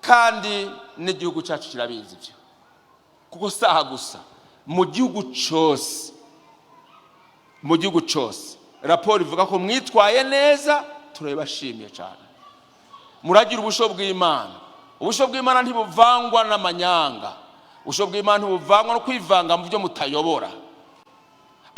kandi n'igihugu cyacu kirabizi ivyo, kuko saha gusa mu gihugu cyose, mu gihugu cyose raporo ivuga ko mwitwaye neza. Turabashimiye cyane. Muragira ubusho bw'Imana. Ubusho bw'Imana ntibuvangwa n'amanyanga, ubusho bw'Imana ntibuvangwa no kwivanga mu byo mutayobora.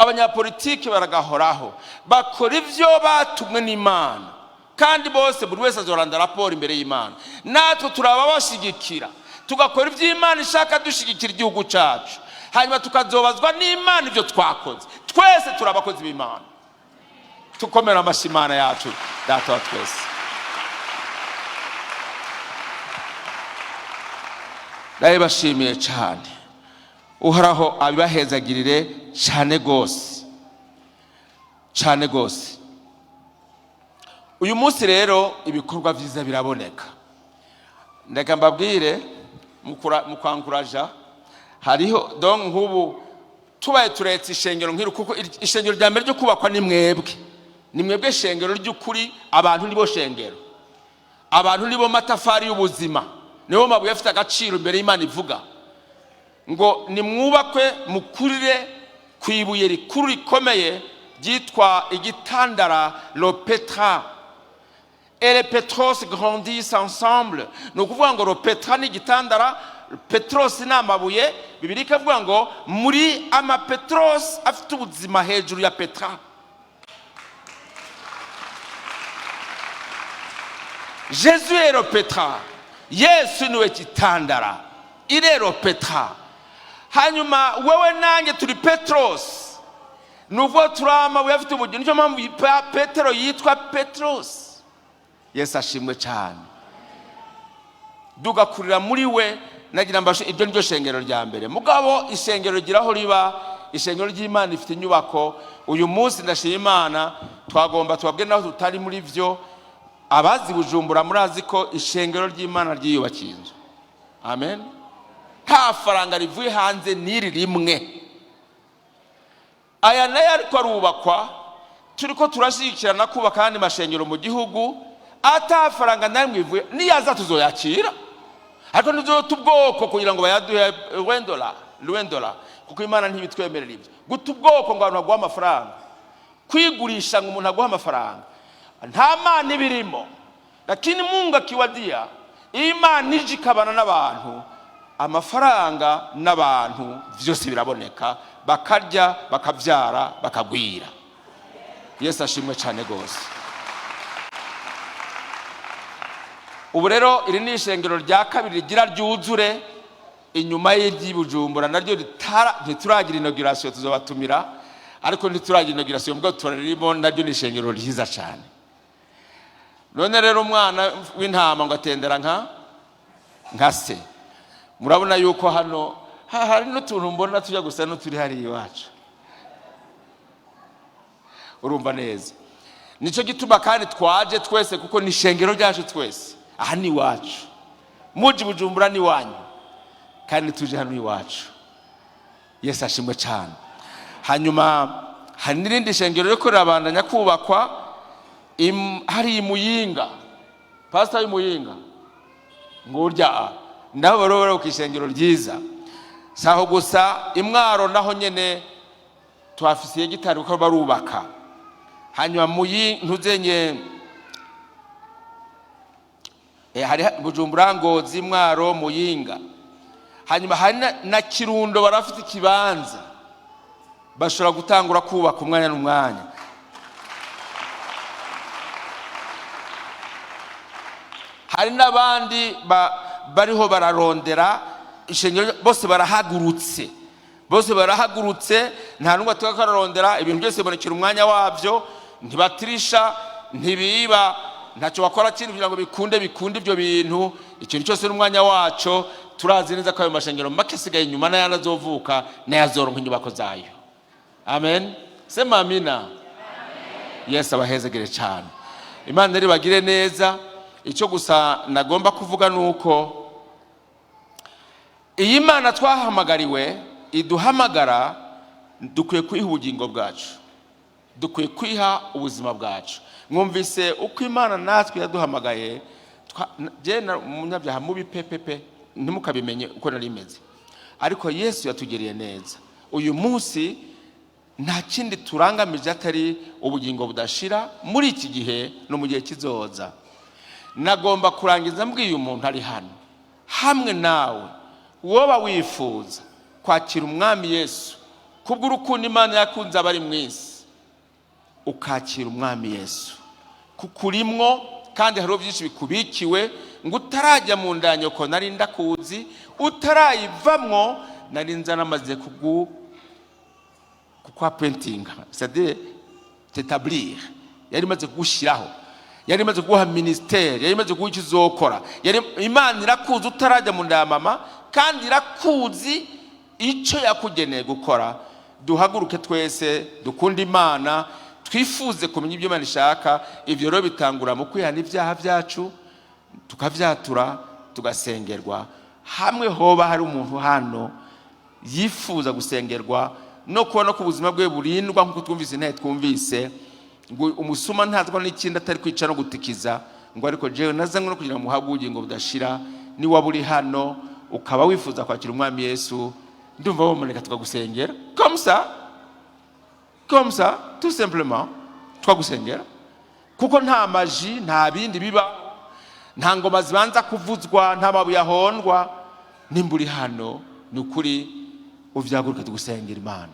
Abanyapolitiki baragahoraho bakora ivyo batumwe n'Imana, kandi bose buri wese azoranda raporo imbere y'Imana. Natwe turababashigikira, tugakora ivy'Imana ishaka, dushigikira igihugu cyacu, hanyuma tukazobazwa n'Imana ivyo twakoze. Twese turabakozi b'Imana. Tukomera amashyi Imana yacu data wa twese. Ndabashimiye cyane, uhoraho abibahezagirire cyane gose, cyane gose. Uyu munsi rero ibikorwa vyiza biraboneka. Ndeka mbabwire mukankuraja, hariho donc nk'ubu tubaye turetse ishengero nk'iru, kuko ishengero rya mbere ryo kubakwa ni mwebwe ishengero ry'ukuri. Abantu nibo shengero, abantu nibo matafari y'ubuzima, nibo mabuye afite agaciro imbere y'Imana ivuga ngo nimwubakwe mukurire kwibuye rikuru rikomeye ryitwa igitandara, le pétra. Et les pétros grandissent ensemble. Ni ukuvuga ngo le pétra ni igitandara, Petros ni amabuye. Bibiliya ikavuga ngo muri Petros afite ubuzima hejuru ya Petra. Jésus est le Petra, Yesu niwe kitandara, il est le Petra. Hanyuma wewe nanjye turi Petros, nuvuga turi amabuye afite ubuzima. Nicyo mpamvu Petero yitwa Petros. Yesu ashimwe cyane. Dugakurira muri we. Nagira mbasho ibyo niryo shengero rya mbere. Mugabo ishengero rigiraho riba, ishengero ry'Imana ifite inyubako. Uyu munsi ndashima Imana, twagomba tubabwe naho tutari muri vyo. Abazi Bujumbura murazi ko ishengero ry'Imana ryiyubakiye inzu. Amen. nta faranga rivuye hanze n'iri rimwe. Aya nayo ariko arubakwa, turiko turashikirana kubaka kandi mashengero mu gihugu, ata faranga namwe rivuye, niyaza tuzoyakira. Ariko nizo tubwoko kugira ngo bayaduhe $1 kuko Imana ntibitwemerera ibyo. Guta ubwoko ngo abantu baguha amafaranga, kwigurisha ngo umuntu aguha amafaranga, nta mana ibirimo. Lakini Mungu akiwadia, Imana ije ikabana n'abantu, amafaranga n'abantu vyose biraboneka, bakarya bakavyara bakagwira. Yesu ashimwe cyane gose. Ubu rero iri ni ishengero rya kabiri rigira ryuzure inyuma y'Ibujumbura, naryo ntituragira inauguration, tuzobatumira ariko ntituragira inauguration, mbwo turarimo, naryo ni ishengero ryiza cyane. None rero umwana w'intama ngo atendera nka se. Murabona yuko hano hari n'utuntu mbona tujya gusa n'uturi hari iwacu, urumva neza. Nico gituma kandi twaje twese, kuko ni ishengero ryacu twese. Aha ni iwacu, muji Bujumbura ni wanyu, kandi tuje hano iwacu. Yesu ashimwe cyane. Hanyuma hari n'irindi shengero riko rirabandanya kubakwa, hari imuyinga, pastor y'imuyinga ngo urya ndabo rero ku ishengero ryiza. Saho gusa Imwaro naho nyene twafisiye gitari uko barubaka. Hanyuma ntuzenye hari Bujumbura, Ngozi, Imwaro, Muyinga. Hanyuma hari na Kirundo barafite ikibanza, bashobora gutangura kubaka umwanya n'umwanya. Hari n'abandi bariho bararondera ishengero, bose barahagurutse, nta numwe tukakarondera, ibintu byose bonekera umwanya wabyo, ntibatirisha, ntibiba, ntacyo bakora kintu kugira ngo bikunde ibyo bintu. Ikintu cyose n'umwanya waco. Turazi neza ko ayo mashengero make asigaye inyuma n'ayandi azovuka n'ayazoronka inyubako zayo. Amen. Sema amina. Yesu abahezegere cyane. Imana rero bagire neza. Icyo gusa nagomba kuvuga nuko iyi Mana twahamagariwe iduhamagara, dukwiye kwiha ubugingo bwacu, dukwiye kwiha ubuzima bwacu. Mwumvise uko Imana natwe yaduhamagaye, je na umunyabyaha mubi pepepe ntimukabimenye uko nari meze, ariko Yesu yatugiriye neza. Uyu munsi nta kindi turangamije atari ubugingo budashira muri iki gihe no mu gihe kizoza. Nagomba kurangiza mbwiye umuntu ari hano hamwe nawe, woba wifuza kwakira umwami Yesu kubw'urukundo Imana yakunze abari mu isi, ukakira umwami Yesu kukurimwo, kandi hari byinshi bikubikiwe, ngo utarajya mu ndanyo ko nari ndakuzi, utarayivamwo nari nzanamaze kukwa paintinga, c'est-à-dire t'établir, yari maze kugushiraho, yari maze kuguha ministère, yari maze kuguha ikizokora. Imana irakuzi utarajya mu nda mama, kandi irakuzi icyo yakugeneye gukora. Duhaguruke twese dukunda Imana, twifuze kumenya ibyo Imana ishaka. Ibyo rero bitangura mu kwihana ibyaha byacu, tukavyatura, tugasengerwa. Hamwe hoba hari umuntu hano yifuza gusengerwa no kubona ko ubuzima bwe burindwa, nkuko twumvise ntaye twumvise ngo umusuma ntazwa n'ikindi atari kwica no gutikiza, ngo ariko jewe nazanywe no kugira ngo muhabwe ubugingo budashira. Ni waburi hano ukaba wifuza kwakira umwami Yesu, ndumva bomoneka tukagusengera comme ça tout simplement, twagusengera, kuko nta maji, nta bindi biba, nta ngoma zibanza kuvuzwa, nta mabuye ahondwa. Nimburi hano nukuri uvyaguruka tugusengera Imana,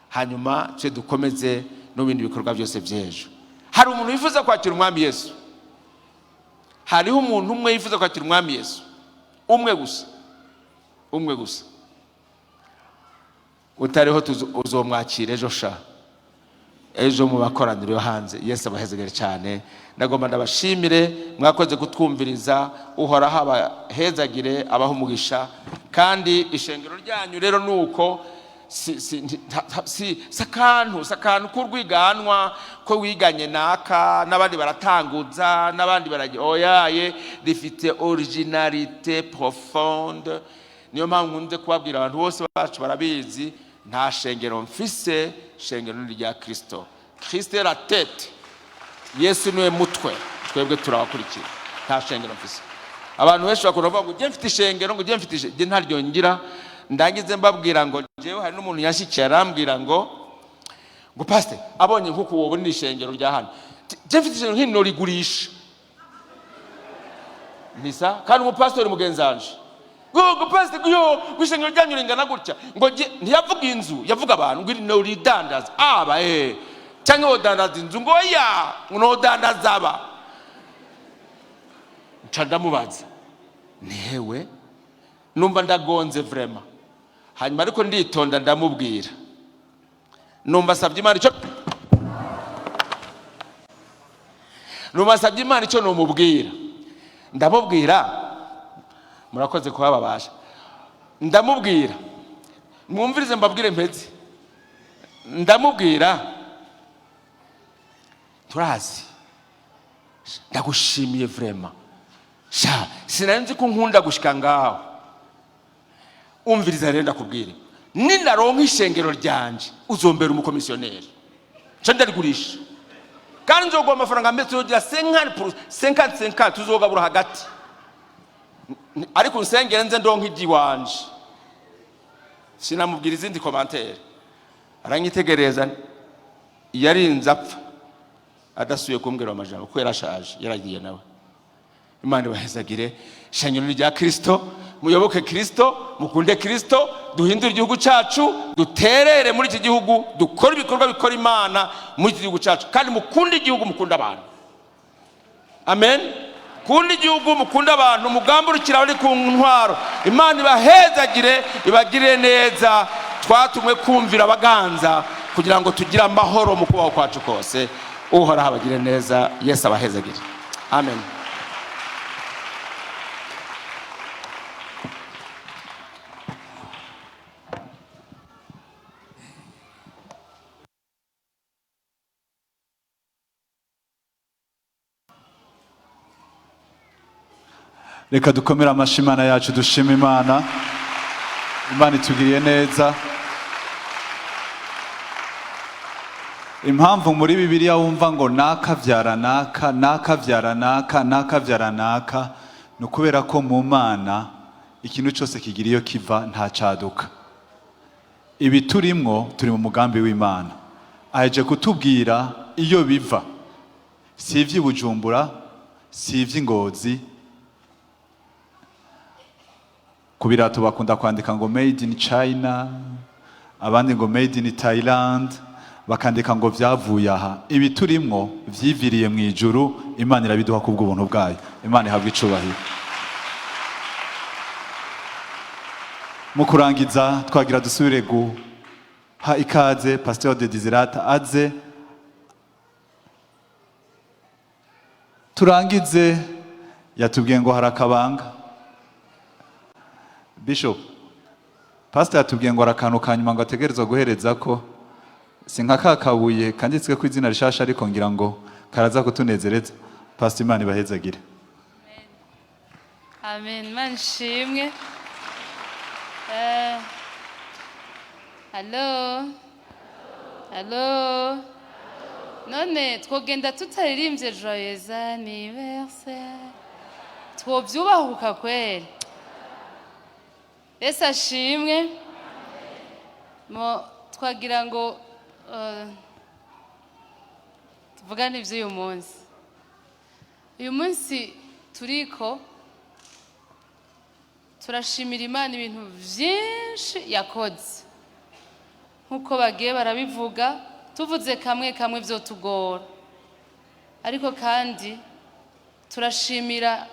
hanyuma twe dukomeze no bindi bikorwa byose byejo. Hari umuntu wifuza kwakira umwami Yesu? Hariho umuntu umwe yifuza kwakira umwami Yesu? Umwe gusa. Utariho uzomwakira ejo sha, ejo mu bakoraniro yo hanze. Yesu abahezegere cyane. Ndagomba ndabashimire mwakoze gutwumviriza. Uhoraho abahezagire, abaho umugisha. Kandi ishengero ryanyu rero nuko sakantu kurwiganwa ko wiganye naka n'abandi baratanguza n'abandi baraje, oyaye rifite originalité profonde, niyo mpamvu nkunze kubabwira abantu bose bacu barabizi nta shengero mfise, shengero ni rya Kristo. Kristo est la tête, Yesu niwe mutwe, twebwe turabakurikira. Nta shengero mfise. Abantu benshi bakunda kuvuga ngo je mfite ishengero, ngo je mfite je ntaryo ngira. Ndagize mbabwira ngo jewe hari n'umuntu yashikiye arambwira ngo pastor abonye nkuko wobona ishengero rya hano, je mfite ishengero nk'ino rigurisha nisa kandi umupastori mugenzanje ngo pastor yo gwishengero ryanyu ringana gutya, ngo ntiyavuga inzu, yavuga abantu ngo no ridandaza cyangwa wodandaza inzu, ngo ya no dandaza aba. Ndamubaza newe numva ndagonze vraiment, hanyuma ariko nditonda ndamubwira, numva savye Imana ico nomubwira, ndamubwira murakoze kubabasha, ndamubwira mwumvirize mbabwire mpezi, ndamubwira turazi ndagushimiye vraiment sha sinanzi ko nkunda gushika ngaho, umviriza rero ndakubwira ninaronka ishengero ryanje uzombera umukomisiyoneri cyo ndarigurisha kandi nzogwa amafaranga mbese yogira 50% tuzogabura hagati, ariko nsengere nze ndonka igiwanje. Sinamubwira izindi commentaire, aranyitegereza yarinze apfa adasuye kumbwira amajambo ko yarashaje yaragiye nawe. Imana ibahezagire, shengero rya Kristo, muyoboke Kristo, mukunde Kristo, duhindure igihugu cyacu, duterere muri iki gihugu, dukora ibikorwa bikora Imana muri iki gihugu cyacu, kandi mukunde igihugu, mukunda abantu. Amen. Kundi igihugu, mukunda abantu, mugamburukira bari ku ntwaro. Imana ibahezagire, ibagire neza, twatumwe kumvira abaganza kugira ngo tugire amahoro mu kubaho kwacu kose. Uhoraho abagire neza, Yesu abahezagire. Amen. Reka dukomera amashi Imana yacu, dushima Imana. Imana itugiriye neza. Impamvu muri Bibiliya wumva ngo naka vyara naka, naka vyara naka, naka vyara naka, nukubera ko mu Mana ikintu cyose kigira iyo kiva nta caduka. Ibi turimwo turi mu mugambi w'Imana. Aje kutubwira iyo biva. Si ivy'Ibujumbura, si ivy'Ingozi. Kubirato bakunda kwandika ngo made in China, abandi ngo made in Thailand, bakandika ngo vyavuye aha. Ibi turimwo vyiviriye mu ijuru, Imana irabiduha kubw'ubuntu bwayo. Imana ihabwe icubahiro. Mu kurangiza twagira dusubire guha ikaze Pasteur de Désirata aze turangize. Yatubwiye ngo harakabanga. Bishop, Pastor yatubwiye ngo arakantu kanyuma ngo ategerezwa guhereza ko sinka kakabuye kanditswe ku izina rishasha, ariko ngira ngo karaza kutunezereza. Pastor, Imana ibahezagire. Amen. Man shimwe. Hello. None twogenda tutaririmbye joyeux anniversaire, twovyubahuka kweli? Yesu ashimwe. Twagira ngo tuvugane ivy'uyu munsi. Uyu munsi turiko turashimira Imana ibintu vyinshi yakoze, nkuko bagiye barabivuga. Tuvuze kamwe kamwe vyo tugora, ariko kandi turashimira.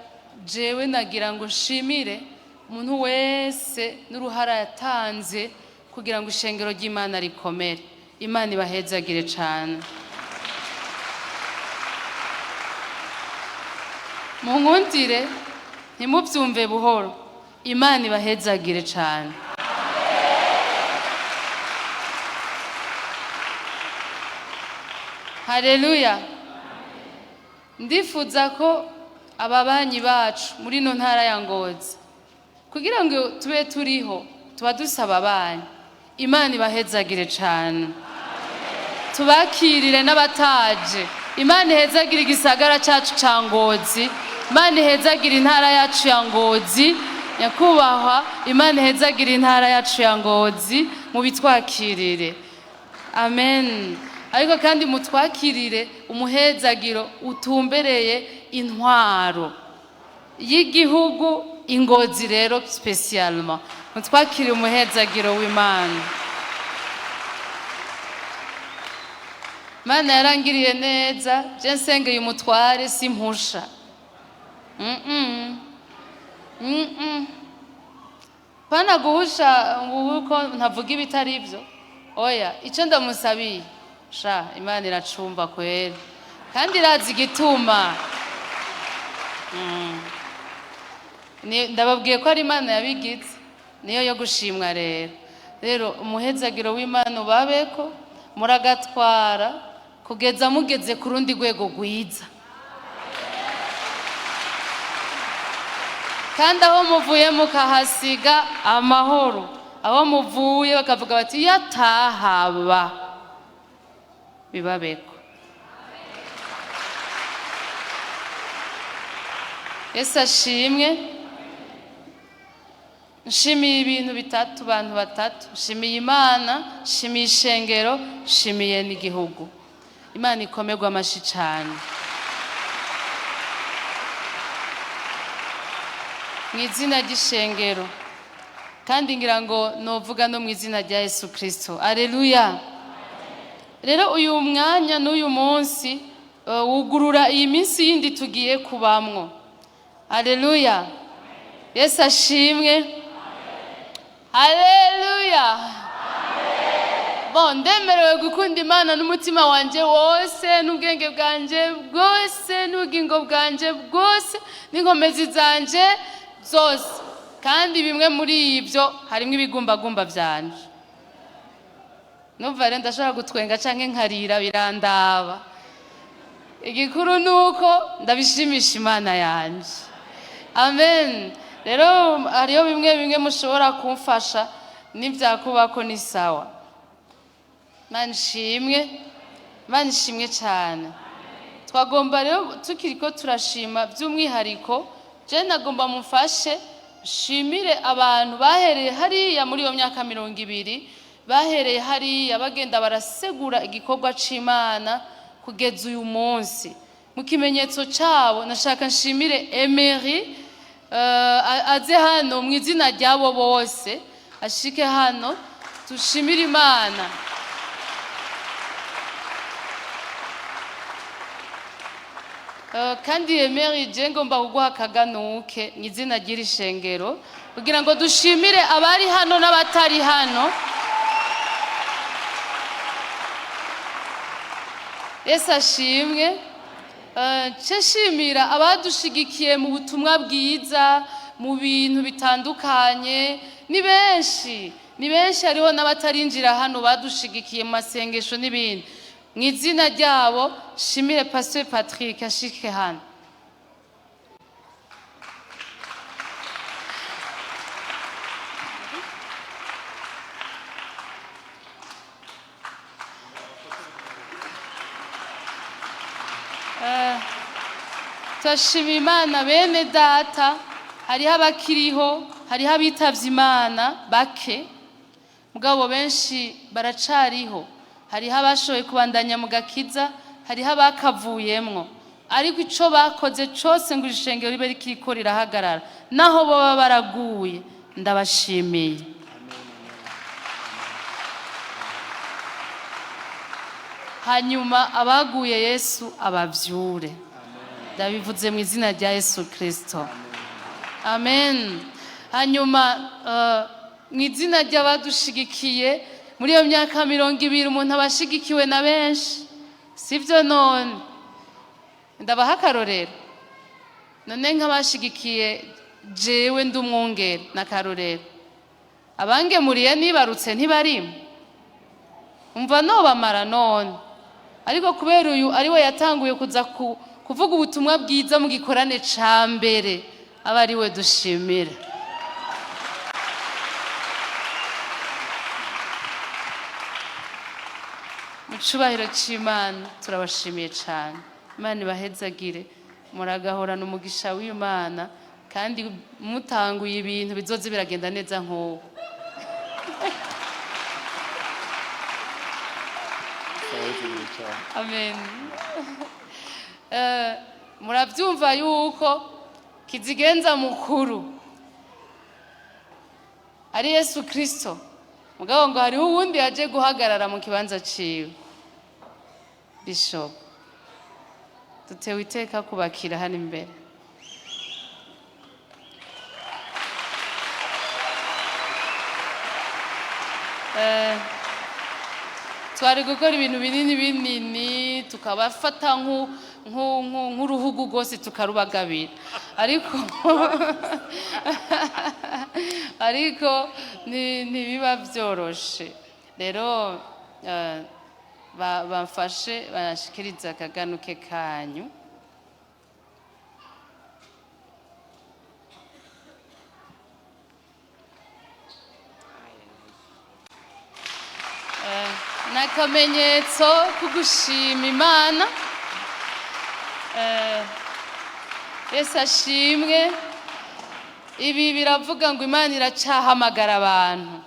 Jewe nagira ngo nshimire umuntu wese n'uruhara yatanze kugira ngo ishengero ry'Imana rikomere. Imana ibahezagire cyane. Munkundire ntimubyumve buhoro. Imana ibahezagire cyane. Haleluya. Ndifuza ko ababanyi bacu muri no ntara ya Ngozi kugira ngo tube turiho tuba dusaba abanyu imana ibahezagire cyane tubakirire n'abataje imana ihezagire igisagara cyacu cya Ngozi imana ihezagire intara yacu ya Ngozi nyakubahwa imana ihezagire intara yacu ya Ngozi mubitwakirire amen ariko kandi mutwakirire umuhezagiro utumbereye intwaro y'igihugu Ingozi rero spesialma mutwakirire umuhezagiro w'Imana Mana yarangiriye neza je nsengeye umutware simpusha pana guhusha uko ntavuga ibitari ivyo oya ico ndamusabiye sha Imana iracumba kwera kandi irazi igituma ndababwiye ko ari Imana yabigize niyo yo gushimwa rero umuhezagiro w'Imana ubabeko muragatwara kugeza mugeze ku rundi rwego rwiza kandi aho muvuye mukahasiga amahoro aho muvuye bakavuga bati yatahaba bibabeko Yesu ashimwe nshimiye ibintu bitatu bantu batatu nshimiye Imana nshimiye ishengero nshimiye n'igihugu Imana ikomerwa amashi cyane mu izina ry'ishengero kandi ngira ngo novuga no mu izina rya Yesu Kristo aleluya rero uyu mwanya n'uyu munsi wugurura iyi minsi yindi tugiye kubamwo aleluya Yesu ashimwe aleluya bon ndemerewe gukunda Imana n'umutima wanje wose n'ubwenge bwanje bwose n'ubugingo bwanje bwose n'inkomezi zanje zose kandi bimwe muri ibyo harimo ibigumbagumba byanje numva rero ndashobora gutwenga canke nkarira birandaba igikuru nuko ndabishimisha Imana yanje amen rero hariyo bimwe mushobora kumfasha n'ibyakubako ni sawa Mana ishimwe cyane twagomba rero tukiriko turashima by'umwihariko je nagomba mufashe shimire abantu bahereye hariya muri iyo myaka 20 bahereye hariya bagenda barasegura igikorwa c'Imana kugeza uyu munsi mu kimenyetso cyabo nashaka nshimire Emery aze hano mu izina ryabo bose ashike hano tushimire Imana kandi Emery je ngomba kuguha akaganuke mu izina ry'irishengero kugira ngo dushimire abari hano n'abatari hano Yesu ashimwe nshimira abadushigikiye mu butumwa bwiza mu bintu bitandukanye ni benshi hariho n'abatarinjira hano badushigikiye mu masengesho n'ibindi mu izina ryabo shimire Pastor Patrick ashike hano turashima Imana bene data hariho abakiriho hariho abitavye Imana bake mugabo benshi baracariho hariho abashoboye kubandanya mu gakiza hariho abakavuyemwo ariko ico bakoze cose ngo ishengero ribe rikiriko rirahagarara naho baba baraguye ndabashimiye hanyuma abaguye Yesu abavyure ndabivuze mu izina rya Yesu Kristo amen hanyuma mu izina ry'abadushigikiye muri iyo myaka 20 umuntu abashigikiwe na benshi sivyo none ndabaha akarorero none nk'abashigikiye jewe ndumwungere na karorero abangemuriye nibarutse ntibarimo umva nobamara none ariko kubera uyu ariwe yatanguye kuza kuvuga ubutumwa bwiza mu gikorane ca mbere aba ariwe dushimira mu cubahiro c'Imana turabashimiye cyane. Imana ibahezagire, muragahorana umugisha w'Imana kandi mutanguye ibintu bizoze biragenda neza nk'ubu. Amen. Murabyumva yuko kizigenza mukuru ari Yesu Kristo, mugabo ngo hariho uwundi yaje guhagarara mu kibanza ciwe. Bishop, dutewe iteka kubakira hano imbere. Twari gukora ibintu binini binini tukabafata nk'uruhugu rwose tukarubagabira, ariko ntibiba byoroshe. Rero bamfashe banashikiriza akaganuke kanyu. N'akamenyetso ko gushima Imana. Yesu ashimwe. Ibi biravuga ngo Imana iracahamagara abantu,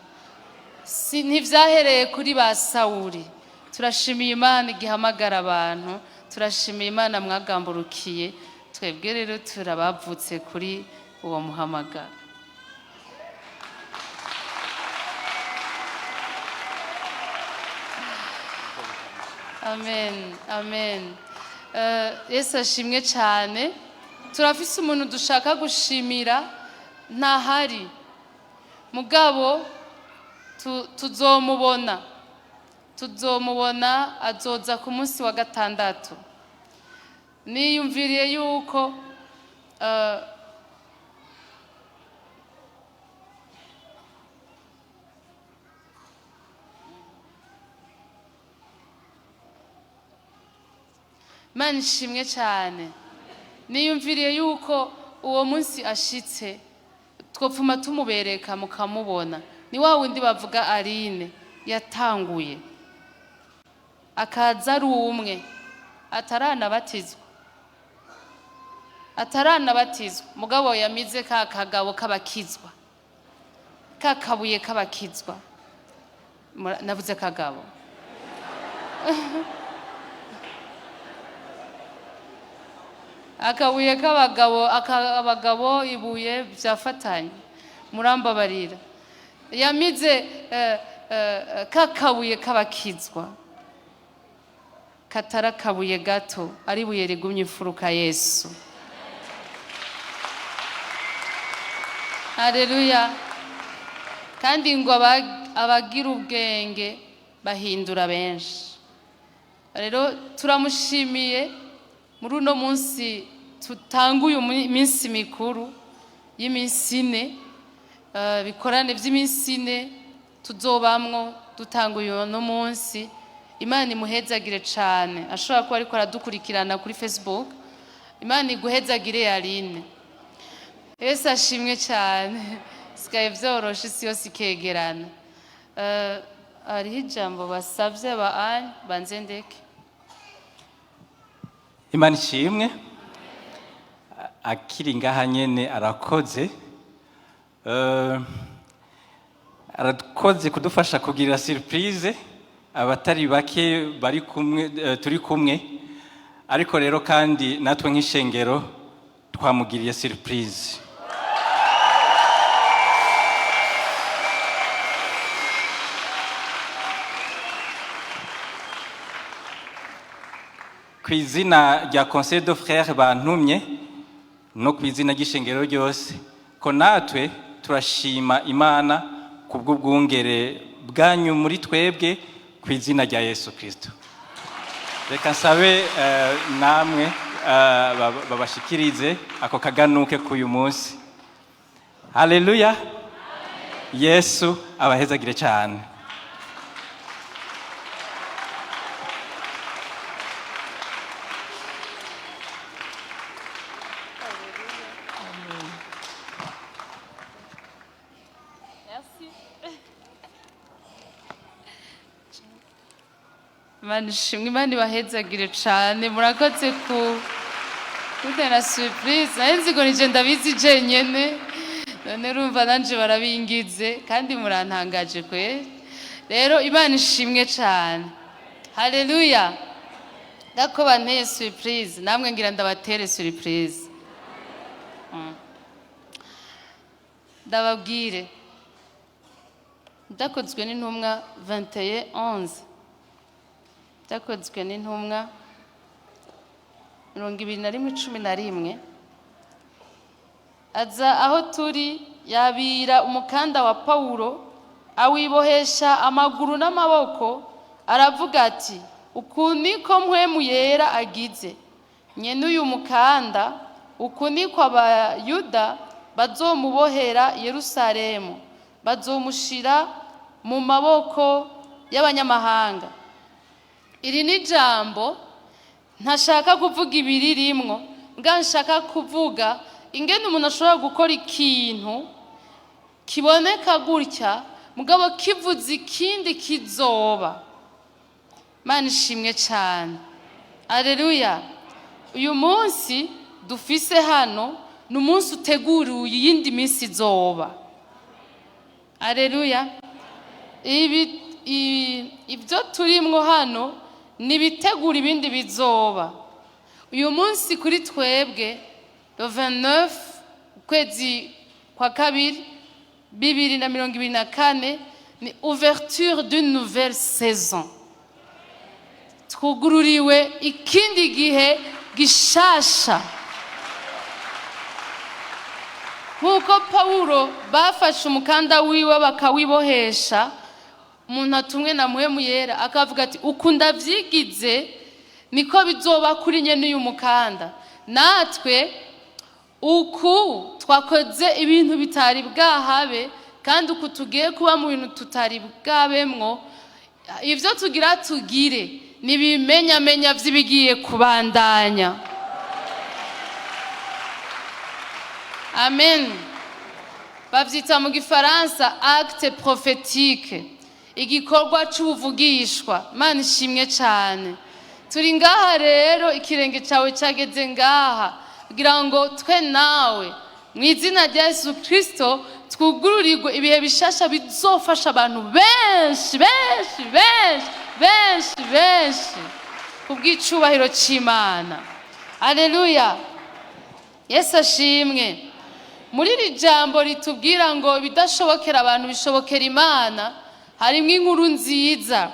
ntivyahereye kuri ba Sawuli. Turashimiye Imana igihamagara abantu, turashimiye Imana mwagamburukiye. Twebwe rero turabavutse kuri uwo muhamagaro. Amen, amen. Yesu ashimwe cyane. Turafise umuntu dushaka gushimira, ntahari mugabo tuzomubona azoza ku munsi wa gatandatu. Niyumviriye yuko Imana ishimwe cyane. Niyumviriye yuko uwo munsi ashitse twopfuma tumubereka mukamubona. Ni wa wundi bavuga Aline yatanguye akaza ari umwe ataranabatizwa mugabo yamize ka kagabo k'abakizwa, ka kabuye k'abakizwa. Navuze kagabo. Akabuye k'abagabo ibuye byafatanye, murambabarira. Yamize kakabuye k'abakizwa, katara kabuye gato ari buye rigumye ifuruka Yesu. Haleluya. Kandi ngo abagira ubwenge bahindura benshi. Rero turamushimiye muri uno munsi tutanguye iminsi mikuru y'iminsi 4, bikorane by'iminsi 4 tuzobamwo dutanguye uno munsi. Imana imuhezagire cyane. Ashobora kuba ariko aradukurikirana kuri Facebook. Imana iguhezagire Aline. Yesu ashimwe cyane. Sikaye byoroshe isi yose ikegerana. Hariho ijambo basabye banze ndeke. Imana ishimwe. Akiri ngaha nyene arakoze. Arakoze kudufasha kugira surprise abatari bake bari kumwe, turi kumwe. Ariko rero kandi natwe nk'ishengero twamugiriye surprise. Kwizina rya Conseil de Frères bantumye no kwizina ry'ishengero ryose ko natwe turashima Imana kubw'ubwungere bwanyu muri twebwe kwizina rya Yesu Kristo. Reka nsabe namwe babashikirize ako kaganuke kuyu munsi. Haleluya. Yesu abahezagire cyane. Imana ishimwe, Imana ibahezagire cane, murakoze kutera surprise. Nahenze ngo nije ndabizi jenyene, none urumva nanje barabingize kandi murantangaje kwe. Rero Imana ishimwe cane. Haleluya. Dako banteye surprise, namwe ngira ndabatere surprise. Ndababwire. Ndakozwe n'intumwa 21:11. Ndakozwe n'intumwa 21:11. Aza aho turi yabira umukanda wa Paulo, awibohesha amaguru n'amaboko, aravuga ati, uku niko mpwemu yera agize. Nyene uyu mukanda, uku niko abayuda bazomubohera Yerusalemu, bazomushira mu maboko y'abanyamahanga. Iri ni jambo ntashaka kuvuga ibiririmwo, nga nshaka kuvuga ingene umuntu ashobora gukora ikintu kiboneka gutya mugabo kivuze ikindi kizoba. Mana ishimwe cyane. Haleluya. Uyu munsi dufise hano ni umunsi uteguruye iyindi minsi izoba. Haleluya. Ibyo turimwo hano nibitegura ibindi bizoba. Uyu munsi kuri twebwe le 29 ukwezi kwa kabiri 2024 ni ouverture d'une nouvelle saison. Twugururiwe ikindi gihe gishasha. Nkuko Paulo bafashe umukanda wiwe bakawibohesha, umuntu atumwe na mpwemu yera akavuga ati, uku ndavyigize niko bizoba kuri nyene uyu mukanda. Natwe uku twakoze ibintu bitari bwahabe, kandi uku tugiye kuba mu bintu tutari bwabemwo. Ivyo tugira tugire nibimenyamenya vy'ibigiye kubandanya. Amen. Bavyita mu gifaransa acte prophétique, igikorwa c'ubuvugishwa. Mana ishimwe cane. Turi ngaha rero, ikirenge cawe cageze ngaha kugira ngo twe nawe mu izina rya Yesu Kristo twugururirwe ibihe bishasha bizofasha abantu benshi kubw'icubahiro c'Imana. Haleluya. Yesu ashimwe. Muri iri jambo ritubwira ngo bidashobokera abantu bishobokera Imana, harimwo inkuru nziza.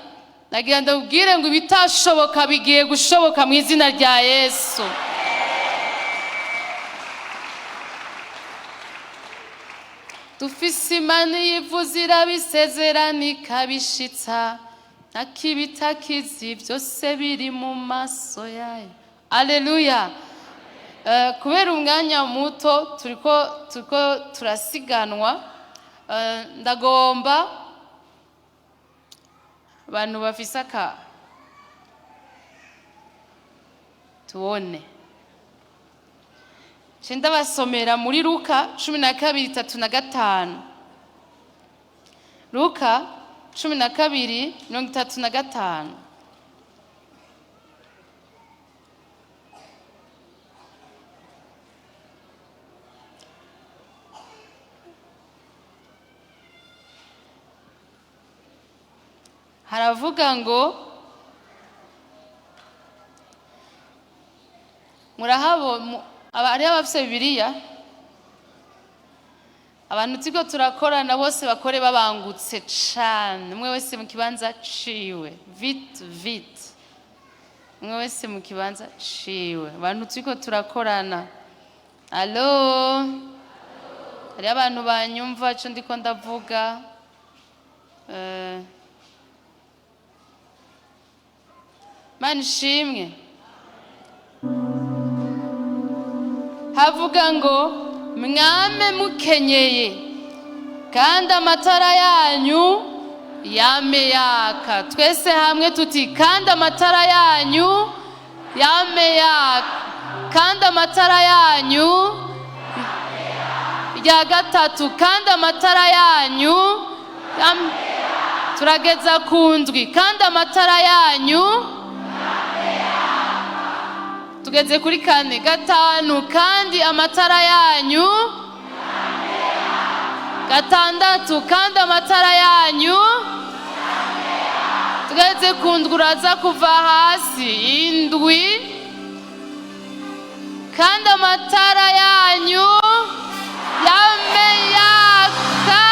Nagira ndabwire ngo ibitashoboka bigiye gushoboka mu izina rya Yesu. Dufise Imana yivuze irabisezerana ikabishitsa, nakibitakizi byose biri mu maso yayo. Haleluya. Kubera umwanya muto turiko turasiganwa, ndagomba abantu bafise tubone Chenda basomera muri Luka 12:35. Luka 12:35. Haravuga ngo murahabo ari abafise Bibiliya, abantu tiko turakorana bose bakore babangutse cane, umwe wese mu kibanza ciwe, vite umwe wese mu kibanza ciwe. Abantu tiko turakorana. Allo, ari abantu banyumva ico ndiko ndavuga? Mana ishimwe. Havuga ngo mwame mukenyeye kandi amatara yanyu yame yaka. Twese hamwe tuti kandi amatara yanyu yame yaka, kandi amatara yanyu. Irya gatatu, kandi amatara yanyu yame. turageza ku ndwi kandi amatara yanyu tugeze kuri kane. gatanu kandi amatara yanyu. gatandatu kandi amatara yanyu. tugeze ku ndwi uraza kuva hasi. indwi kandi amatara yanyu yame yaka.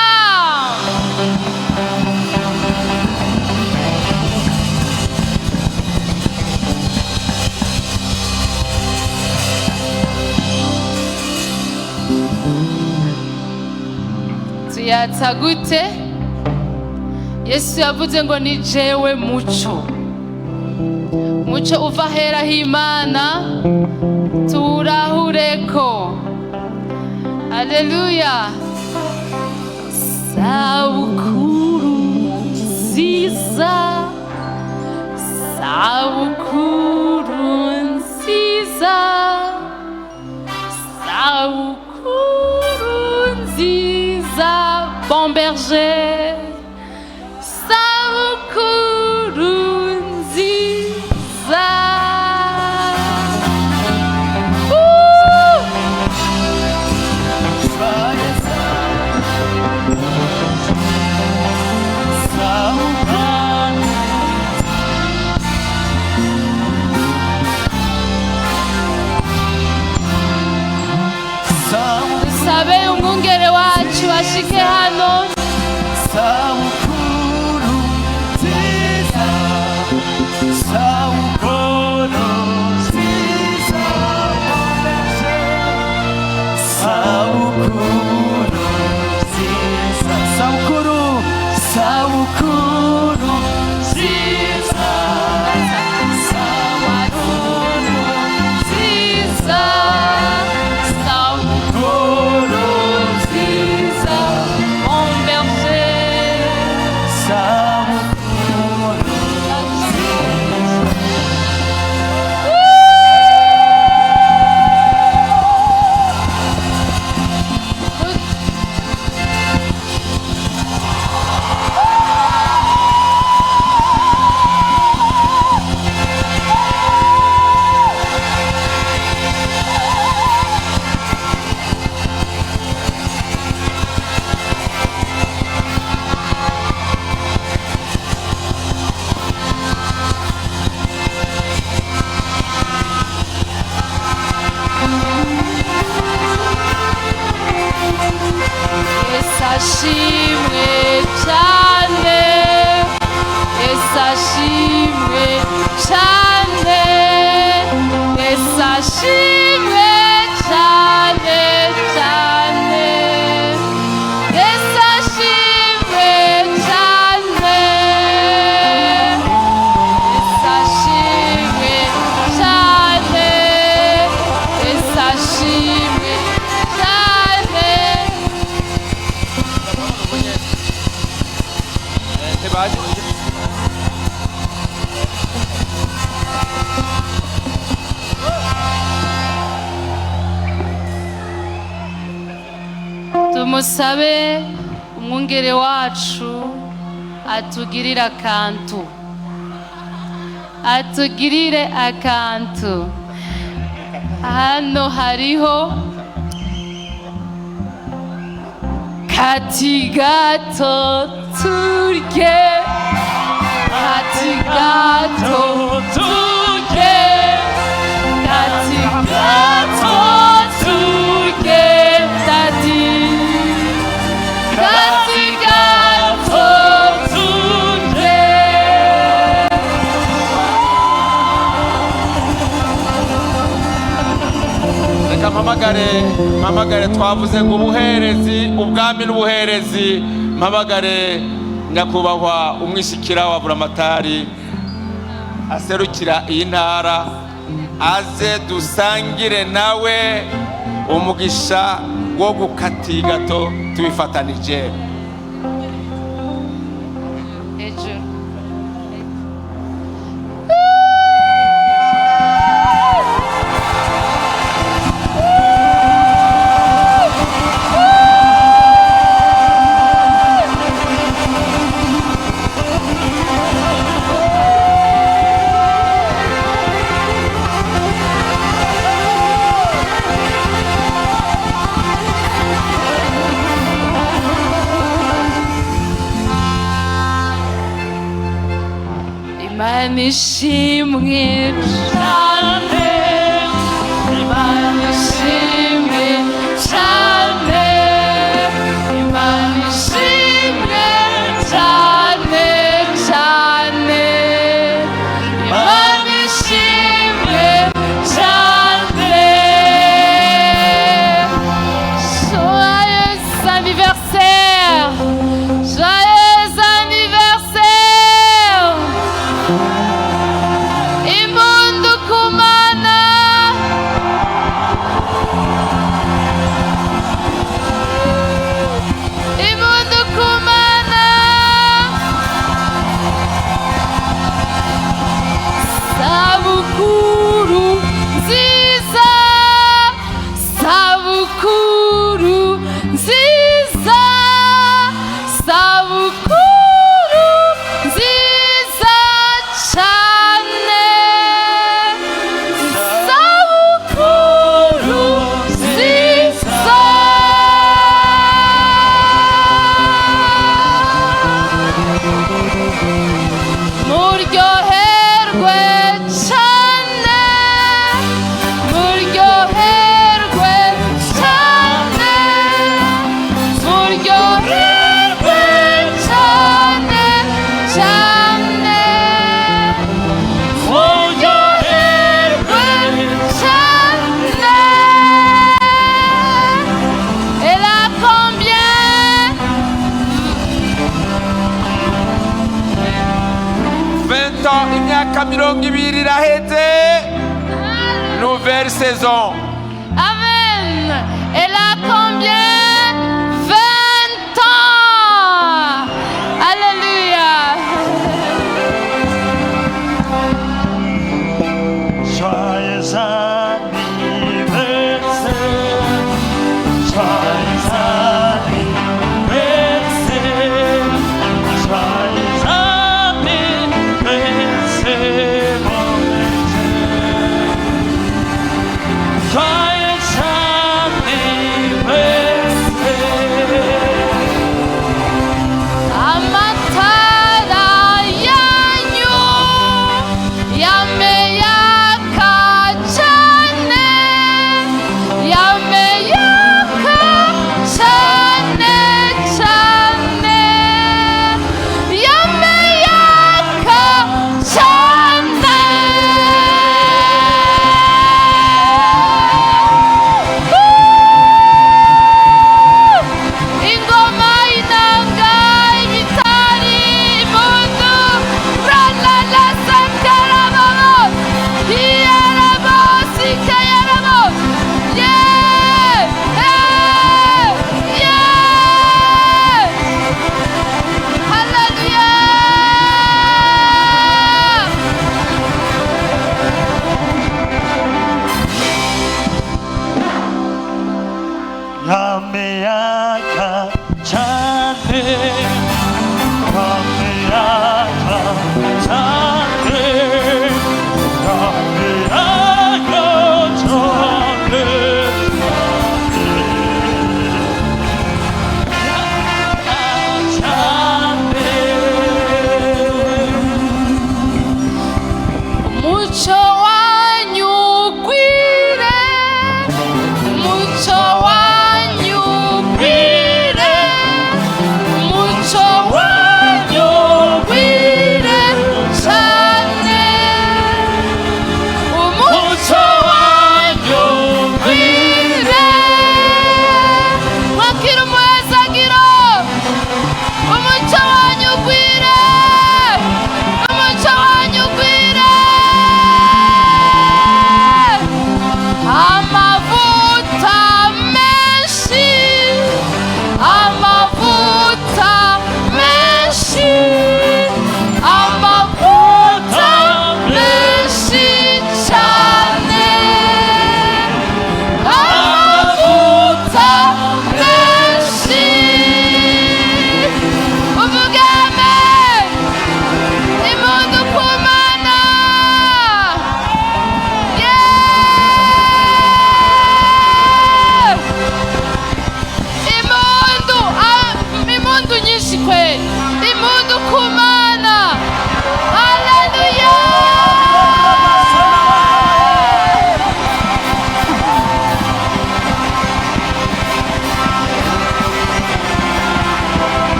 tuyatsa gute? Yesu yavuze ngo ni jewe muco. Muco uva hera h'Imana turahureko. Haleluya. Sabukuru nziza, sabukuru nziza, sabukuru nziza, bon berger. Sabukuru nziza. Dusabe umwungere wacu ashike hano. Sabukuru nziza, sabukuru nziza, sabukuru nziza, sabukuru, sabukuru nziza, sabukuru nziza, sabukuru nziza, bon berger. Esashimwe cyane, esashimwe cyane, esashimwe cyane cyane, esashimwe cyane, esashimwe cyane, esashimwe cyane. Tumusabe umwungere wacu atugirire akantu, atugirire akantu. Hano hariho kati gato turye, kati gato turye, kati gato turye, kati gato turye. Reka mpamagare twavuze ngo ubuherezi, ubwami n'ubuherezi. Mpamagare nyakubahwa umwishikira wa buramatari aserukira iyi ntara, aze dusangire nawe umugisha wo gukati gato tubifatanije. Imana ishimwe cyane, Imana ishimwe cyane, Imana ishimwe cyane cyane, Imana ishimwe cyane. Joyeux anniversaire, joyeux anniversaire. Imundu kumana, imundu kumana. Sabukuru nziza, sabukuru nziza, sabukuru nziza cyane, sabukuru nziza. Muryoherwe cyane, muryoherwe cyane, muryoherwe cyane cyane, muryoherwe cyane. Elle a combien? 20 ans, imyaka 20 iraheze. Nouvelle saison. Amen. Elle a combien? 20 ans. Alléluia. Joyeux anniversaire, joyeux anniversaire, joyeux anniversaire, mon Dieu.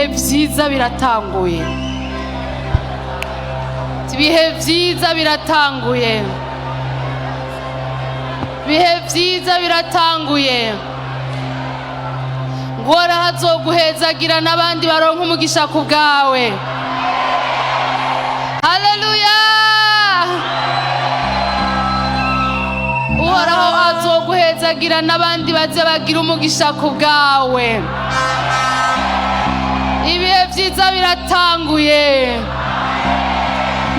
ibihe vyiza biratanguye. Ibihe vyiza biratanguye. Ibihe vyiza biratanguye. Ngora hazoguhezagira n'abandi baronka umugisha ku bwawe. Haleluya. Uhoraho azoguhezagira n'abandi baze bagira umugisha ku bwawe. Ibihe vyiza biratanguye.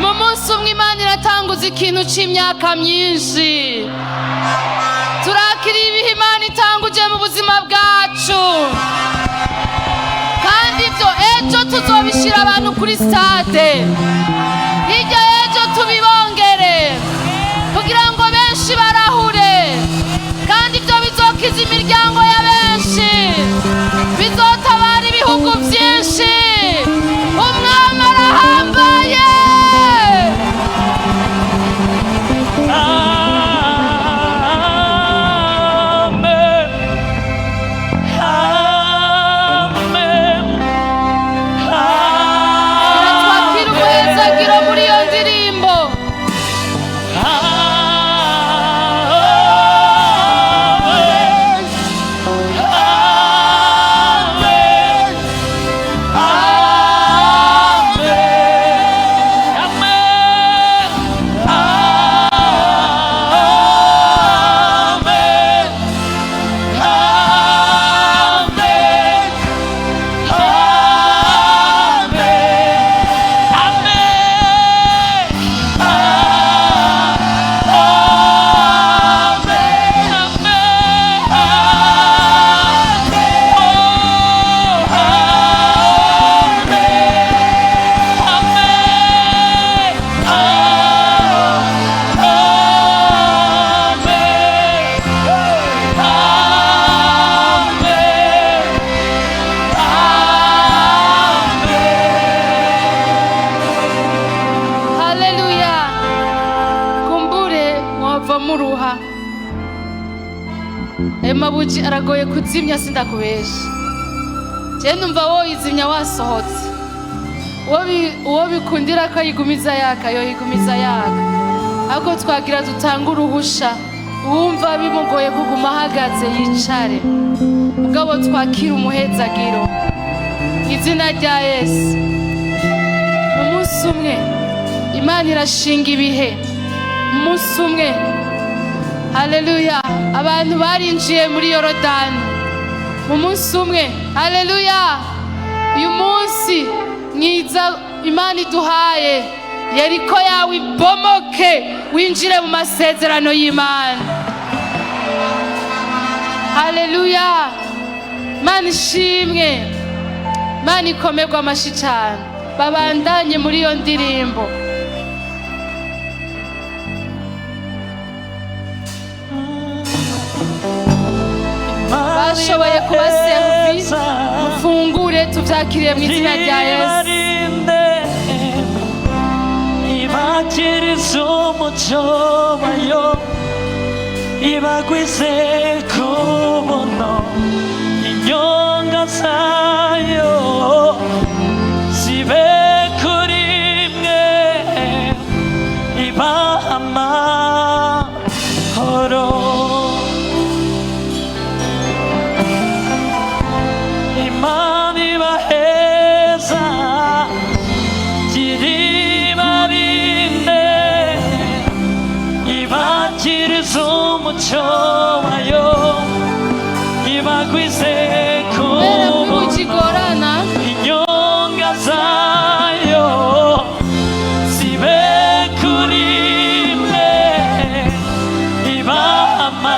Mu munsi umwe Imana iratanguza ikintu c'imyaka myinshi. Turakiriye ibihe Imana itanguje mu buzima bwacu, kandi ibyo ejo tuzobishira abantu kuri stade. Hirya ejo tubibongere kugira ngo benshi barahure, kandi ibyo bizokiza imiryango ya benshi, bizotabara ibihugu byinshi. Umwami arahambaye. Mabuji aragoye kuzimya sindakubesha. Je numva wo izimya wasohotse. Uwo bikundira ko yigumiza yaka yo yigumiza yaka. Ako twagira dutanga uruhusha. Uwumva bimugoye kuguma ahagaze yicare. Mugabo twakira umuhezagiro. Izina rya Yesu. Umunsi umwe Imana irashinga ibihe. Umunsi umwe. Haleluya. Abantu barinjiye muri Yorodani mu munsi umwe. Haleluya. Uyu munsi mwiza Imana iduhaye, Yeriko yawe ibomoke, winjire mu masezerano y'Imana. Haleluya. Imana ishimwe, Imana ikomerwa amashi cyane. Babandanye muri iyo ndirimbo. Bashoboye kuba servi, mufungure tuvyakiriye mu izina rya Yesu. Ibakiriza umuco wayo, ibagwize kubuno inyonga zayo zibe kuri mwe, ibaha amahoro. Imana ibaheza kiribarinde, ibakiriza umuco wayo, ibagwize kigorana inyonga zayo zibe kuri mwe, ibaha amahoro.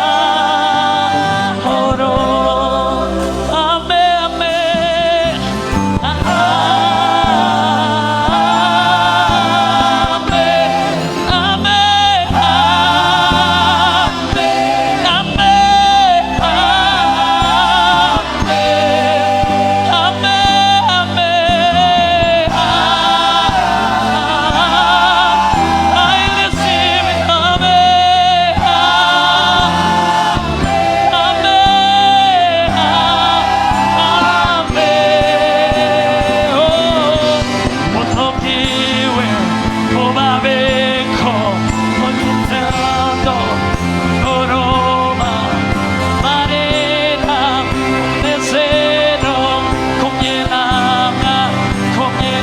ubwiwe ubabeko mu gitondo ngoroba marera umunezero kumwe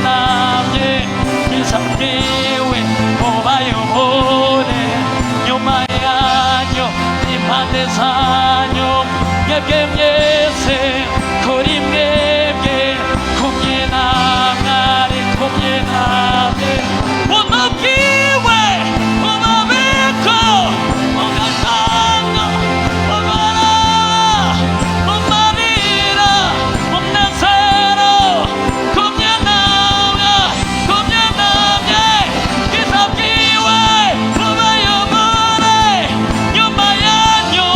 namwe bwiza bwiwe ubayobore nyuma yanyu impande zanyu mwebwe mwese kuri mwebwe kumwe namwe ari kumwe namwe umubwiwe umubiko ugatanga umara umarira umunezero kumwe namwe bwiza bwiwe ubayobore nyuma yanyu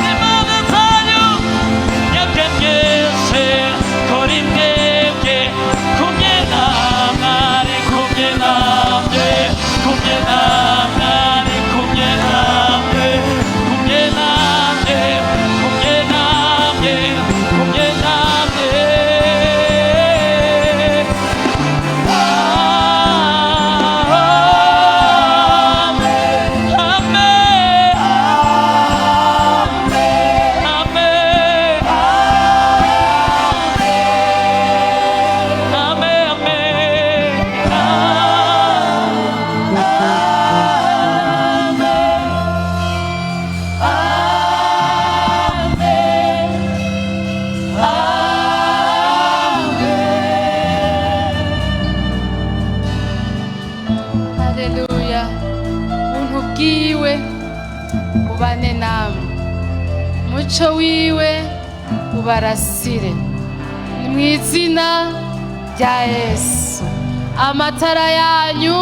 impande zanyu mwebwe mwese kuri mwebwe kumwe namwe ari kumwe namwe kumwe namwe ari kumwe namwe kumwe namwe kumwe namwe kumwe namwe Haleluya. Ubuntu bwiwe bubane namwe, umuco wiwe ubarasire, ni mu izina rya Yesu. Amatara yanyu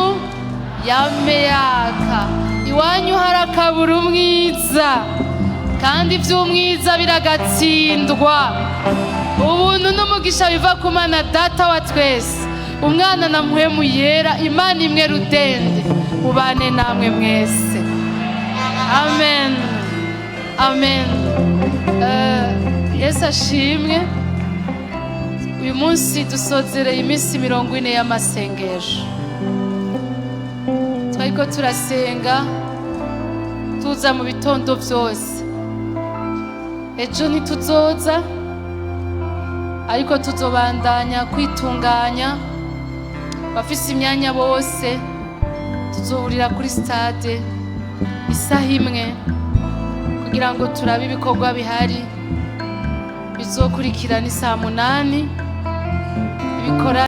yame yaka, iwanyu harakabura umwiza, kandi iby'umwiza biragatsindwa. Ubuntu n'umugisha biva ku Mana Data wa twese, Umwana na Mpwemu Yera, Imana imwe rudende, ubane namwe mwese. Amen. Amen. Yesu ashimwe. Uyu munsi dusozereye iminsi 40 y'amasengesho. Twariko turasenga tuza mu bitondo byose. Ejo ntituzoza, ariko tuzobandanya kwitunganya. Bafise imyanya bose tuzohurira kuri stade isaha imwe kugira ngo turabe ibikorwa bihari bizokurikirana isaha 8 ibikora